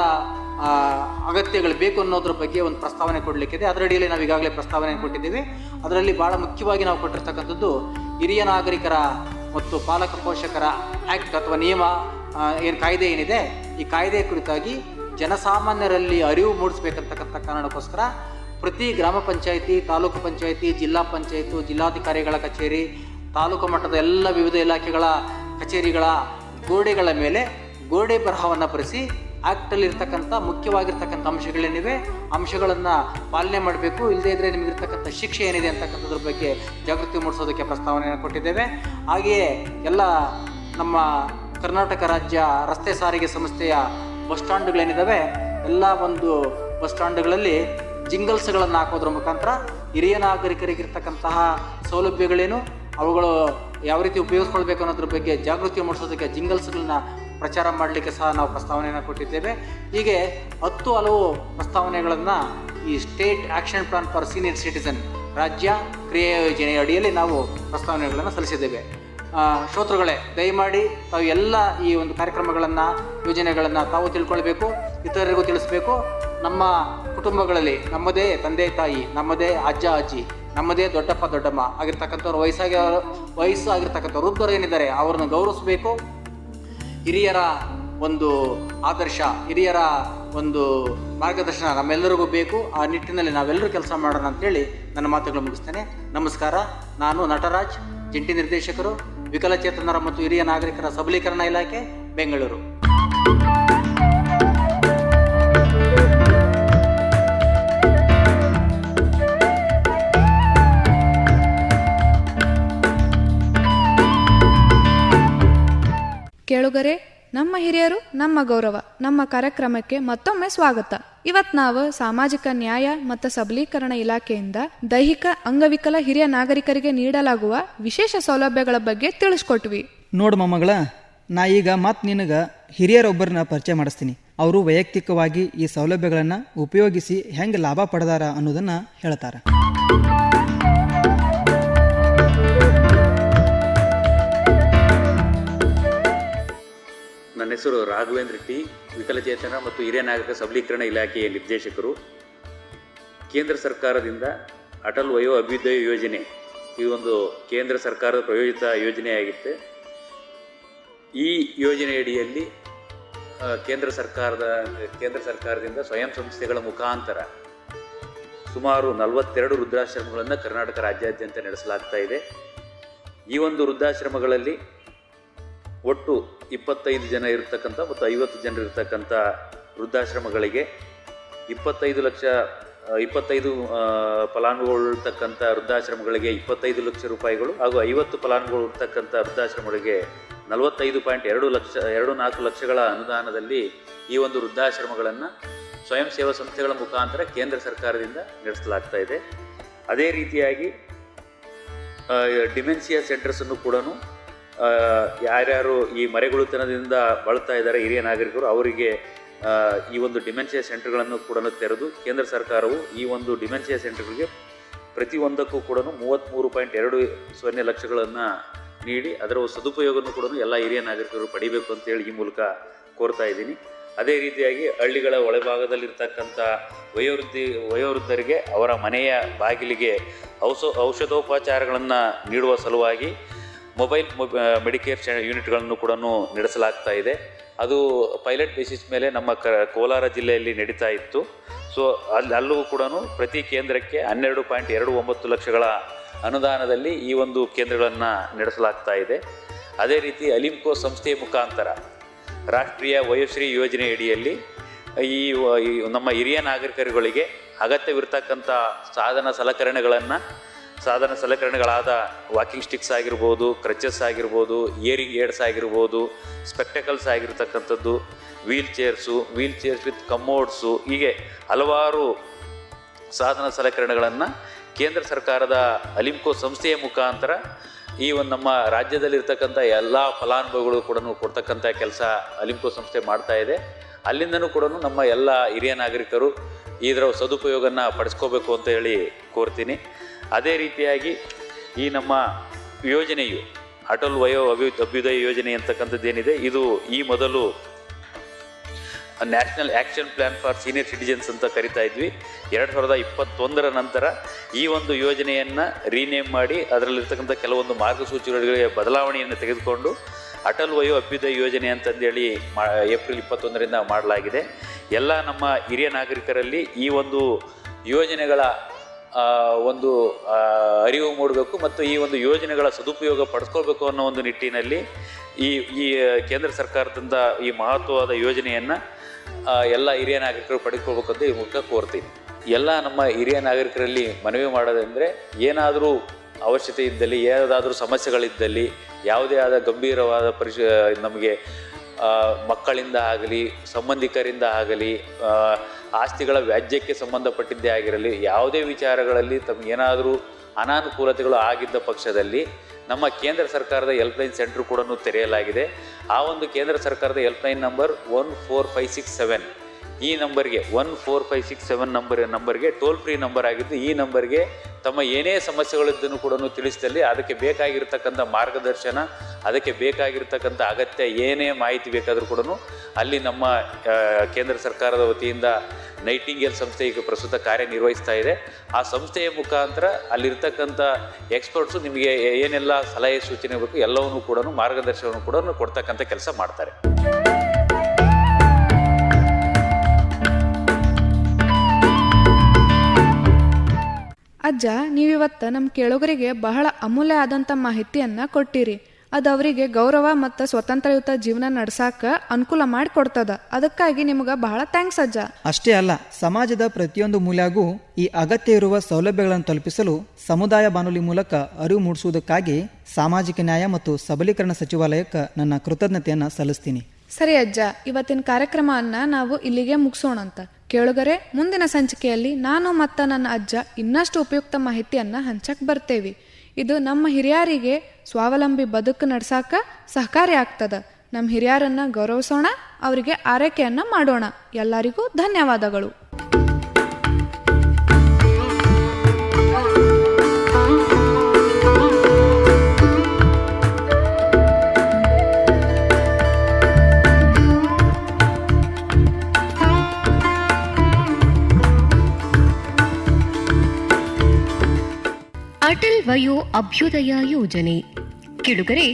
ಅಗತ್ಯಗಳು ಬೇಕು ಅನ್ನೋದ್ರ ಬಗ್ಗೆ ಒಂದು ಪ್ರಸ್ತಾವನೆ ಕೊಡಲಿಕ್ಕಿದೆ. ಅದರಡಿಯಲ್ಲಿ ನಾವು ಈಗಾಗಲೇ ಪ್ರಸ್ತಾವನೆ ಕೊಟ್ಟಿದ್ದೀವಿ. ಅದರಲ್ಲಿ ಭಾಳ ಮುಖ್ಯವಾಗಿ ನಾವು ಕೊಟ್ಟಿರ್ತಕ್ಕಂಥದ್ದು ಹಿರಿಯ ನಾಗರಿಕರ ಮತ್ತು ಪಾಲಕ ಪೋಷಕರ ಆ್ಯಕ್ಟ್ ಅಥವಾ ನಿಯಮ ಏನು ಕಾಯ್ದೆ ಏನಿದೆ, ಈ ಕಾಯ್ದೆ ಕುರಿತಾಗಿ ಜನಸಾಮಾನ್ಯರಲ್ಲಿ ಅರಿವು ಮೂಡಿಸ್ಬೇಕಂತಕ್ಕಂಥ ಕಾರಣಕ್ಕೋಸ್ಕರ ಪ್ರತಿ ಗ್ರಾಮ ಪಂಚಾಯಿತಿ, ತಾಲೂಕು ಪಂಚಾಯಿತಿ, ಜಿಲ್ಲಾ ಪಂಚಾಯತು, ಜಿಲ್ಲಾಧಿಕಾರಿಗಳ ಕಚೇರಿ, ತಾಲೂಕು ಮಟ್ಟದ ಎಲ್ಲ ವಿವಿಧ ಇಲಾಖೆಗಳ ಕಚೇರಿಗಳ ಗೋಡೆಗಳ ಮೇಲೆ ಗೋಡೆ ಬರಹವನ್ನು ಬರೆಸಿ ಆ್ಯಕ್ಟಲ್ಲಿ ಇರ್ತಕ್ಕಂಥ ಮುಖ್ಯವಾಗಿರ್ತಕ್ಕಂಥ ಅಂಶಗಳೇನಿವೆ ಅಂಶಗಳನ್ನು ಪಾಲನೆ ಮಾಡಬೇಕು, ಇಲ್ಲದೇ ಇದ್ದರೆ ನಿಮಗಿರ್ತಕ್ಕಂಥ ಶಿಕ್ಷೆ ಏನಿದೆ ಅಂತಕ್ಕಂಥದ್ರ ಬಗ್ಗೆ ಜಾಗೃತಿ ಮೂಡಿಸೋದಕ್ಕೆ ಪ್ರಸ್ತಾವನೆಯನ್ನು ಕೊಟ್ಟಿದ್ದೇವೆ. ಹಾಗೆಯೇ ಎಲ್ಲ ನಮ್ಮ ಕರ್ನಾಟಕ ರಾಜ್ಯ ರಸ್ತೆ ಸಾರಿಗೆ ಸಂಸ್ಥೆಯ ಬಸ್ ಸ್ಟ್ಯಾಂಡ್ಗಳೇನಿದ್ದಾವೆ ಎಲ್ಲ ಒಂದು ಬಸ್ ಸ್ಟ್ಯಾಂಡ್ಗಳಲ್ಲಿ ಜಿಂಗಲ್ಸ್ಗಳನ್ನು ಹಾಕೋದ್ರ ಮುಖಾಂತರ ಹಿರಿಯ ನಾಗರಿಕರಿಗಿರ್ತಕ್ಕಂತಹ ಸೌಲಭ್ಯಗಳೇನು, ಅವುಗಳು ಯಾವ ರೀತಿ ಉಪಯೋಗಿಸ್ಕೊಳ್ಬೇಕು ಅನ್ನೋದ್ರ ಬಗ್ಗೆ ಜಾಗೃತಿ ಮೂಡಿಸೋದಕ್ಕೆ ಜಿಂಗಲ್ಸ್ಗಳನ್ನ ಪ್ರಚಾರ ಮಾಡಲಿಕ್ಕೆ ಸಹ ನಾವು ಪ್ರಸ್ತಾವನೆಯನ್ನು ಕೊಟ್ಟಿದ್ದೇವೆ. ಹೀಗೆ 10 ಹಲವು ಪ್ರಸ್ತಾವನೆಗಳನ್ನು ಈ state action plan for senior citizen ರಾಜ್ಯ ಕ್ರಿಯಾ ಯೋಜನೆಯ ಅಡಿಯಲ್ಲಿ ನಾವು ಪ್ರಸ್ತಾವನೆಗಳನ್ನು ಸಲ್ಲಿಸಿದ್ದೇವೆ. ಶ್ರೋತೃಗಳೇ, ದಯಮಾಡಿ ತಾವು ಎಲ್ಲ ಈ ಒಂದು ಕಾರ್ಯಕ್ರಮಗಳನ್ನು ಯೋಜನೆಗಳನ್ನು ತಾವು ತಿಳ್ಕೊಳ್ಬೇಕು, ಇತರರಿಗೂ ತಿಳಿಸ್ಬೇಕು. ನಮ್ಮ ಕುಟುಂಬಗಳಲ್ಲಿ ನಮ್ಮದೇ ತಂದೆ ತಾಯಿ, ನಮ್ಮದೇ ಅಜ್ಜ ಅಜ್ಜಿ, ನಮ್ಮದೇ ದೊಡ್ಡಪ್ಪ ದೊಡ್ಡಮ್ಮ ಆಗಿರ್ತಕ್ಕಂಥವ್ರು ವಯಸ್ಸು ಆಗಿರ್ತಕ್ಕಂಥ ವೃದ್ಧರು ಏನಿದ್ದಾರೆ ಅವ್ರನ್ನ ಗೌರವಿಸಬೇಕು. ಹಿರಿಯರ ಒಂದು ಆದರ್ಶ, ಹಿರಿಯರ ಒಂದು ಮಾರ್ಗದರ್ಶನ ನಮ್ಮೆಲ್ಲರಿಗೂ ಬೇಕು. ಆ ನಿಟ್ಟಿನಲ್ಲಿ ನಾವೆಲ್ಲರೂ ಕೆಲಸ ಮಾಡೋಣ ಅಂತೇಳಿ ನನ್ನ ಮಾತುಗಳು ಮುಗಿಸ್ತೇನೆ. ನಮಸ್ಕಾರ. ನಾನು ನಟರಾಜ್, ಜಂಟಿ ನಿರ್ದೇಶಕರು, ವಿಕಲಚೇತನರ ಮತ್ತು ಹಿರಿಯ ನಾಗರಿಕರ ಸಬಲೀಕರಣ ಇಲಾಖೆ, ಬೆಂಗಳೂರು. ಕೇಳುಗರೆ, ನಮ್ಮ ಹಿರಿಯರು ನಮ್ಮ ಗೌರವ ನಮ್ಮ ಕಾರ್ಯಕ್ರಮಕ್ಕೆ ಮತ್ತೊಮ್ಮೆ ಸ್ವಾಗತ. ಇವತ್ತು ನಾವು ಸಾಮಾಜಿಕ ನ್ಯಾಯ ಮತ್ತು ಸಬಲೀಕರಣ ಇಲಾಖೆಯಿಂದ ದೈಹಿಕ ಅಂಗವಿಕಲ ಹಿರಿಯ ನಾಗರಿಕರಿಗೆ ನೀಡಲಾಗುವ ವಿಶೇಷ ಸೌಲಭ್ಯಗಳ ಬಗ್ಗೆ ತಿಳಿಸ್ಕೊಟ್ವಿ. ನೋಡು ಮೊಮ್ಮಗಳ, ನಾ ಈಗ ಮತ್ತೆ ನಿನಗೆ ಹಿರಿಯರೊಬ್ಬರನ್ನ ಪರಿಚಯ ಮಾಡಿಸ್ತೀನಿ. ಅವರು ವೈಯಕ್ತಿಕವಾಗಿ ಈ ಸೌಲಭ್ಯಗಳನ್ನು ಉಪಯೋಗಿಸಿ ಹೆಂಗೆ ಲಾಭ ಪಡೆದಾರ ಅನ್ನೋದನ್ನು ಹೇಳ್ತಾರೆ. ನನ್ನ ಹೆಸರು ರಾಘವೇಂದ್ರ ಟಿ, ವಿಕಲಚೇತನ ಮತ್ತು ಹಿರಿಯ ನಾಗರಿಕ ಸಬಲೀಕರಣ ಇಲಾಖೆಯ ನಿರ್ದೇಶಕರು. ಕೇಂದ್ರ ಸರ್ಕಾರದಿಂದ ಅಟಲ್ ವಯೋ ಅಭ್ಯುದಯ ಯೋಜನೆ ಈ ಒಂದು ಕೇಂದ್ರ ಸರ್ಕಾರದ ಪ್ರಾಯೋಜಿತ ಯೋಜನೆಯಾಗಿತ್ತು. ಈ ಯೋಜನೆಯಡಿಯಲ್ಲಿ ಕೇಂದ್ರ ಸರ್ಕಾರದಿಂದ ಸ್ವಯಂ ಸಂಸ್ಥೆಗಳ ಮುಖಾಂತರ ಸುಮಾರು 42 ವೃದ್ಧಾಶ್ರಮಗಳನ್ನು ಕರ್ನಾಟಕ ರಾಜ್ಯಾದ್ಯಂತ ನಡೆಸಲಾಗ್ತಾ ಇದೆ. ಈ ಒಂದು ವೃದ್ಧಾಶ್ರಮಗಳಲ್ಲಿ ಒಟ್ಟು 25 ಜನ ಇರತಕ್ಕಂಥ ಮತ್ತು 50 ಜನರು ಇರತಕ್ಕಂಥ ವೃದ್ಧಾಶ್ರಮಗಳಿಗೆ 25 ಫಲಾನುಭವಿಗಳು ಇರ್ತಕ್ಕಂಥ ವೃದ್ಧಾಶ್ರಮಗಳಿಗೆ 25 ಲಕ್ಷ ರೂಪಾಯಿಗಳು ಹಾಗೂ 50 ಫಲಾನುಭವಿಗಳು ಇರ್ತಕ್ಕಂಥ ವೃದ್ಧಾಶ್ರಮಗಳಿಗೆ 45.24 ಲಕ್ಷಗಳ ಅನುದಾನದಲ್ಲಿ ಈ ಒಂದು ವೃದ್ಧಾಶ್ರಮಗಳನ್ನು ಸ್ವಯಂ ಸೇವಾ ಸಂಸ್ಥೆಗಳ ಮುಖಾಂತರ ಕೇಂದ್ರ ಸರ್ಕಾರದಿಂದ ನಡೆಸಲಾಗ್ತಾ ಇದೆ. ಅದೇ ರೀತಿಯಾಗಿ ಡಿಮೆನ್ಸಿಯಾ ಸೆಂಟರ್ಸನ್ನು ಕೂಡ ಯಾರ್ಯಾರು ಈ ಮರೆಗುಳಿತನದಿಂದ ಬಳಲ್ತಾ ಇದ್ದಾರೆ ಹಿರಿಯ ನಾಗರಿಕರು, ಅವರಿಗೆ ಈ ಒಂದು ಡಿಮೆನ್ಸಿಯಾ ಸೆಂಟರ್ಗಳನ್ನು ಕೂಡ ತೆರೆದು ಕೇಂದ್ರ ಸರ್ಕಾರವು ಈ ಒಂದು ಡಿಮೆನ್ಸಿಯಾ ಸೆಂಟರ್ಗಳಿಗೆ ಪ್ರತಿಯೊಂದಕ್ಕೂ ಕೂಡ 33.20 ಲಕ್ಷಗಳನ್ನು ನೀಡಿ ಅದರ ಸದುಪಯೋಗವನ್ನು ಕೂಡ ಎಲ್ಲ ಹಿರಿಯ ನಾಗರಿಕರು ಪಡಿಬೇಕು ಅಂತೇಳಿ ಈ ಮೂಲಕ ಕೋರ್ತಾ ಇದ್ದೀನಿ. ಅದೇ ರೀತಿಯಾಗಿ ಹಳ್ಳಿಗಳ ಒಳಭಾಗದಲ್ಲಿರ್ತಕ್ಕಂಥ ವಯೋವೃದ್ಧರಿಗೆ ಅವರ ಮನೆಯ ಬಾಗಿಲಿಗೆ ಔಷಧೋಪಚಾರಗಳನ್ನು ನೀಡುವ ಸಲುವಾಗಿ ಮೊಬೈಲ್ ಮೆಡಿಕೇರ್ ಯೂನಿಟ್ಗಳನ್ನು ಕೂಡ ನಡೆಸಲಾಗ್ತಾ ಇದೆ. ಅದು ಪೈಲಟ್ ಬೇಸಿಸ್ ಮೇಲೆ ನಮ್ಮ ಕೋಲಾರ ಜಿಲ್ಲೆಯಲ್ಲಿ ನಡೀತಾ ಇತ್ತು. ಸೊ ಅಲ್ಲೂ ಕೂಡ ಪ್ರತಿ ಕೇಂದ್ರಕ್ಕೆ 12.29 ಲಕ್ಷಗಳ ಅನುದಾನದಲ್ಲಿ ಈ ಒಂದು ಕೇಂದ್ರಗಳನ್ನು ನಡೆಸಲಾಗ್ತಾ ಇದೆ. ಅದೇ ರೀತಿ ಅಲಿಮ್ಕೋ ಸಂಸ್ಥೆಯ ಮುಖಾಂತರ ರಾಷ್ಟ್ರೀಯ ವಯೋಶ್ರೀ ಯೋಜನೆಯಡಿಯಲ್ಲಿ ಈ ನಮ್ಮ ಹಿರಿಯ ನಾಗರಿಕರುಗಳಿಗೆ ಅಗತ್ಯವಿರ್ತಕ್ಕಂಥ ಸಾಧನ ಸಲಕರಣೆಗಳನ್ನು ಸಾಧನ ಸಲಕರಣೆಗಳಾದ ವಾಕಿಂಗ್ ಸ್ಟಿಕ್ಸ್ ಆಗಿರ್ಬೋದು, ಕ್ರಚಸ್ ಆಗಿರ್ಬೋದು, ಇಯರಿಂಗ್ ಏಡ್ಸ್ ಆಗಿರ್ಬೋದು, ಸ್ಪೆಕ್ಟಕಲ್ಸ್ ಆಗಿರ್ತಕ್ಕಂಥದ್ದು, ವೀಲ್ ಚೇರ್ಸ್ ವಿತ್ ಕಮೋಡ್ಸು, ಹೀಗೆ ಹಲವಾರು ಸಾಧನ ಸಲಕರಣೆಗಳನ್ನು ಕೇಂದ್ರ ಸರ್ಕಾರದ ಅಲಿಮ್ಕೋ ಸಂಸ್ಥೆಯ ಮುಖಾಂತರ ಈ ಒಂದು ನಮ್ಮ ರಾಜ್ಯದಲ್ಲಿರ್ತಕ್ಕಂಥ ಎಲ್ಲ ಫಲಾನುಭವಿಗಳು ಕೂಡ ಕೊಡ್ತಕ್ಕಂಥ ಕೆಲಸ ಅಲಿಮ್ಕೋ ಸಂಸ್ಥೆ ಮಾಡ್ತಾ ಇದೆ. ಅಲ್ಲಿಂದನೂ ಕೂಡ ನಮ್ಮ ಎಲ್ಲ ಹಿರಿಯ ನಾಗರಿಕರು ಇದರ ಸದುಪಯೋಗನ ಪಡಿಸ್ಕೋಬೇಕು ಅಂತ ಹೇಳಿ ಕೋರ್ತೀನಿ. ಅದೇ ರೀತಿಯಾಗಿ ಈ ನಮ್ಮ ಯೋಜನೆಯು ಅಟಲ್ ವಯೋ ಅಭ್ಯುದಯ ಯೋಜನೆ ಅಂತಕ್ಕಂಥದ್ದೇನಿದೆ, ಇದು ಈ ಮೊದಲು national action plan for senior citizens ಅಂತ ಕರಿತಾ ಇದ್ವಿ. 2021 ನಂತರ ಈ ಒಂದು ಯೋಜನೆಯನ್ನು ರೀನೇಮ್ ಮಾಡಿ ಅದರಲ್ಲಿರ್ತಕ್ಕಂಥ ಕೆಲವೊಂದು ಮಾರ್ಗಸೂಚಿಗಳಿಗೆ ಬದಲಾವಣೆಯನ್ನು ತೆಗೆದುಕೊಂಡು ಅಟಲ್ ವಯೋ ಅಭ್ಯುದಯ ಯೋಜನೆ ಅಂತಂದೇಳಿ ಏಪ್ರಿಲ್ 21 ಮಾಡಲಾಗಿದೆ. ಎಲ್ಲ ನಮ್ಮ ಹಿರಿಯ ನಾಗರಿಕರಲ್ಲಿ ಈ ಒಂದು ಯೋಜನೆಗಳ ಒಂದು ಅರಿವು ಮೂಡಬೇಕು ಮತ್ತು ಈ ಒಂದು ಯೋಜನೆಗಳ ಸದುಪಯೋಗ ಪಡಿಸ್ಕೊಳ್ಬೇಕು ಅನ್ನೋ ಒಂದು ನಿಟ್ಟಿನಲ್ಲಿ ಈ ಕೇಂದ್ರ ಸರ್ಕಾರದಿಂದ ಈ ಮಹತ್ವವಾದ ಯೋಜನೆಯನ್ನು ಎಲ್ಲ ಹಿರಿಯ ನಾಗರಿಕರು ಪಡೆದುಕೊಳ್ಬೇಕಂತ ಈ ಮೂಲಕ ಕೋರ್ತೀನಿ. ಎಲ್ಲ ನಮ್ಮ ಹಿರಿಯ ನಾಗರಿಕರಲ್ಲಿ ಮನವಿ ಮಾಡೋದಂದರೆ, ಏನಾದರೂ ಅವಶ್ಯಕತೆ ಇದ್ದಲ್ಲಿ, ಯಾವುದಾದ್ರೂ ಸಮಸ್ಯೆಗಳಿದ್ದಲ್ಲಿ, ಯಾವುದೇ ಆದ ಗಂಭೀರವಾದ ನಮಗೆ ಮಕ್ಕಳಿಂದ ಆಗಲಿ, ಸಂಬಂಧಿಕರಿಂದ ಆಗಲಿ, ಆಸ್ತಿಗಳ ವ್ಯಾಜ್ಯಕ್ಕೆ ಸಂಬಂಧಪಟ್ಟಿದ್ದೇ ಆಗಿರಲಿ, ಯಾವುದೇ ವಿಚಾರಗಳಲ್ಲಿ ತಮಗೇನಾದರೂ ಅನಾನುಕೂಲತೆಗಳು ಆಗಿದ್ದ ಪಕ್ಷದಲ್ಲಿ ನಮ್ಮ ಕೇಂದ್ರ ಸರ್ಕಾರದ ಹೆಲ್ಪ್ಲೈನ್ ಸೆಂಟ್ರ್ ಕೂಡ ತೆರೆಯಲಾಗಿದೆ. ಆ ಒಂದು ಕೇಂದ್ರ ಸರ್ಕಾರದ ಹೆಲ್ಪ್ಲೈನ್ ನಂಬರ್ 14567, ಈ ನಂಬರ್ಗೆ 14567 ನಂಬರ್ಗೆ ಟೋಲ್ ಫ್ರೀ ನಂಬರ್ ಆಗಿದ್ದು, ಈ ನಂಬರ್ಗೆ ತಮ್ಮ ಏನೇ ಸಮಸ್ಯೆಗಳಿದ್ದನ್ನು ಕೂಡ ತಿಳಿಸಿದಲ್ಲಿ ಅದಕ್ಕೆ ಬೇಕಾಗಿರ್ತಕ್ಕಂಥ ಮಾರ್ಗದರ್ಶನ, ಅದಕ್ಕೆ ಬೇಕಾಗಿರ್ತಕ್ಕಂಥ ಅಗತ್ಯ ಏನೇ ಮಾಹಿತಿ ಬೇಕಾದರೂ ಕೂಡ ಅಲ್ಲಿ ನಮ್ಮ ಕೇಂದ್ರ ಸರ್ಕಾರದ ವತಿಯಿಂದ ನೈಟಿಂಗೇಲ್ ಸಂಸ್ಥೆ ಈಗ ಪ್ರಸ್ತುತ ಕಾರ್ಯನಿರ್ವಹಿಸ್ತಾ ಇದೆ. ಆ ಸಂಸ್ಥೆಯ ಮುಖಾಂತರ ಅಲ್ಲಿರ್ತಕ್ಕಂಥ ಎಕ್ಸ್ಪರ್ಟ್ಸು ನಿಮಗೆ ಏನೆಲ್ಲ ಸಲಹೆ ಸೂಚನೆ ಬೇಕು ಎಲ್ಲವನ್ನೂ ಕೂಡ ಮಾರ್ಗದರ್ಶನವನ್ನು ಕೂಡ ಕೊಡ್ತಕ್ಕಂಥ ಕೆಲಸ ಮಾಡ್ತಾರೆ. ಅಜ್ಜ, ನೀವಿವತ್ತು ನಮ್ಮ ಕೇಳುಗರಿಗೆ ಬಹಳ ಅಮೂಲ್ಯ ಆದಂಥ ಮಾಹಿತಿಯನ್ನು ಕೊಟ್ಟಿರಿ. ಅದು ಅವರಿಗೆ ಗೌರವ ಮತ್ತು ಸ್ವತಂತ್ರಯುತ ಜೀವನ ನಡ್ಸಾಕ ಅನುಕೂಲ ಮಾಡಿಕೊಡ್ತದ. ಅದಕ್ಕಾಗಿ ನಿಮ್ಗೆ ಬಹಳ ಥ್ಯಾಂಕ್ಸ್ ಅಜ್ಜ. ಅಷ್ಟೇ ಅಲ್ಲ, ಸಮಾಜದ ಪ್ರತಿಯೊಂದು ಮೂಲೆಗೂ ಈ ಅಗತ್ಯ ಇರುವ ಸೌಲಭ್ಯಗಳನ್ನು ತಲುಪಿಸಲು ಸಮುದಾಯ ಬಾನುಲಿ ಮೂಲಕ ಅರಿವು ಮೂಡಿಸುವುದಕ್ಕಾಗಿ ಸಾಮಾಜಿಕ ನ್ಯಾಯ ಮತ್ತು ಸಬಲೀಕರಣ ಸಚಿವಾಲಯಕ್ಕೆ ನನ್ನ ಕೃತಜ್ಞತೆಯನ್ನು ಸಲ್ಲಿಸ್ತೀನಿ. ಸರಿ ಅಜ್ಜ, ಇವತ್ತಿನ ಕಾರ್ಯಕ್ರಮವನ್ನು ನಾವು ಇಲ್ಲಿಗೆ ಮುಗಿಸೋಣಂತ. ಕೇಳುಗರೆ, ಮುಂದಿನ ಸಂಚಿಕೆಯಲ್ಲಿ ನಾನು ಮತ್ತು ನನ್ನ ಅಜ್ಜ ಇನ್ನಷ್ಟು ಉಪಯುಕ್ತ ಮಾಹಿತಿಯನ್ನು ಹಂಚಕ್ಕೆ ಬರ್ತೇವೆ. ಇದು ನಮ್ಮ ಹಿರಿಯರಿಗೆ ಸ್ವಾವಲಂಬಿ ಬದುಕು ನಡ್ಸಾಕ ಸಹಕಾರಿ ಆಗ್ತದ. ನಮ್ಮ ಹಿರಿಯರನ್ನು ಗೌರವಿಸೋಣ, ಅವರಿಗೆ ಆರೈಕೆಯನ್ನು ಮಾಡೋಣ. ಎಲ್ಲರಿಗೂ ಧನ್ಯವಾದಗಳು. ಅಟಲ್ ವಯೋ ಅಭ್ಯುದಯ ಯೋಜನೆ. ಕೇಳುಗರೆ,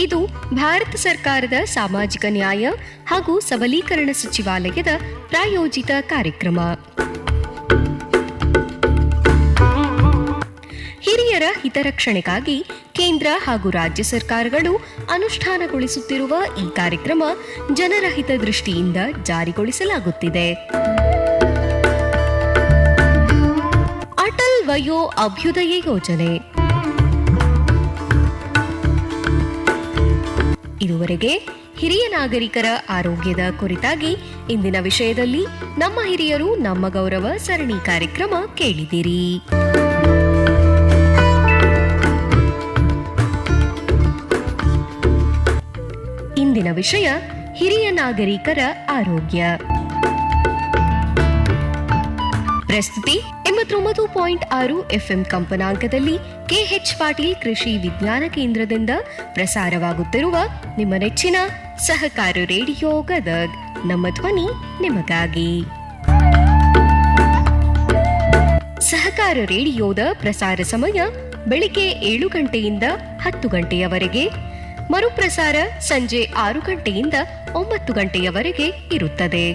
ಇದು ಭಾರತ ಸರ್ಕಾರದ ಸಾಮಾಜಿಕ ನ್ಯಾಯ ಹಾಗೂ ಸಬಲೀಕರಣ ಸಚಿವಾಲಯದ ಪ್ರಾಯೋಜಿತ ಕಾರ್ಯಕ್ರಮ. ಹಿರಿಯರ ಹಿತರಕ್ಷಣೆಗಾಗಿ ಕೇಂದ್ರ ಹಾಗೂ ರಾಜ್ಯ ಸರ್ಕಾರಗಳು ಅನುಷ್ಠಾನಗೊಳಿಸುತ್ತಿರುವ ಈ ಕಾರ್ಯಕ್ರಮ ಜನರ ಹಿತದೃಷ್ಟಿಯಿಂದ ಜಾರಿಗೊಳಿಸಲಾಗುತ್ತಿದೆ. ಅಟಲ್ ವಯೋ ಅಭ್ಯುದಯ ಯೋಜನೆ. ಇದುವರೆಗೆ ಹಿರಿಯ ನಾಗರಿಕರ ಆರೋಗ್ಯದ ಕುರಿತಾಗಿ ಇಂದಿನ ವಿಷಯದಲ್ಲಿ ನಮ್ಮ ಹಿರಿಯರು ನಮ್ಮ ಗೌರವ ಸರಣಿ ಕಾರ್ಯಕ್ರಮ ಕೇಳಿದಿರಿ. ಇಂದಿನ ವಿಷಯ ಹಿರಿಯ ನಾಗರಿಕರ ಆರೋಗ್ಯ. ಪ್ರಸ್ತುತಿ 89.6 FM ಕಂಪನಾಂಕದಲ್ಲಿ KH ಪಾಟೀಲ್ ಕೃಷಿ ವಿಜ್ಞಾನ ಕೇಂದ್ರದಿಂದ ಪ್ರಸಾರವಾಗುತ್ತಿರುವ ನಿಮ್ಮ ನೆಚ್ಚಿನ ಸಹಕಾರ ರೇಡಿಯೋ ಗದಗ್. ನಮ್ಮ ಧ್ವನಿ ನಿಮಗಾಗಿ. ಸಹಕಾರ ರೇಡಿಯೋದ ಪ್ರಸಾರ ಸಮಯ ಬೆಳಿಗ್ಗೆ 7 ಗಂಟೆಯಿಂದ 10 ಗಂಟೆಯವರೆಗೆ, ಮರುಪ್ರಸಾರ ಸಂಜೆ 6 ಗಂಟೆಯಿಂದ 9 ಗಂಟೆಯವರೆಗೆ ಇರುತ್ತದೆ.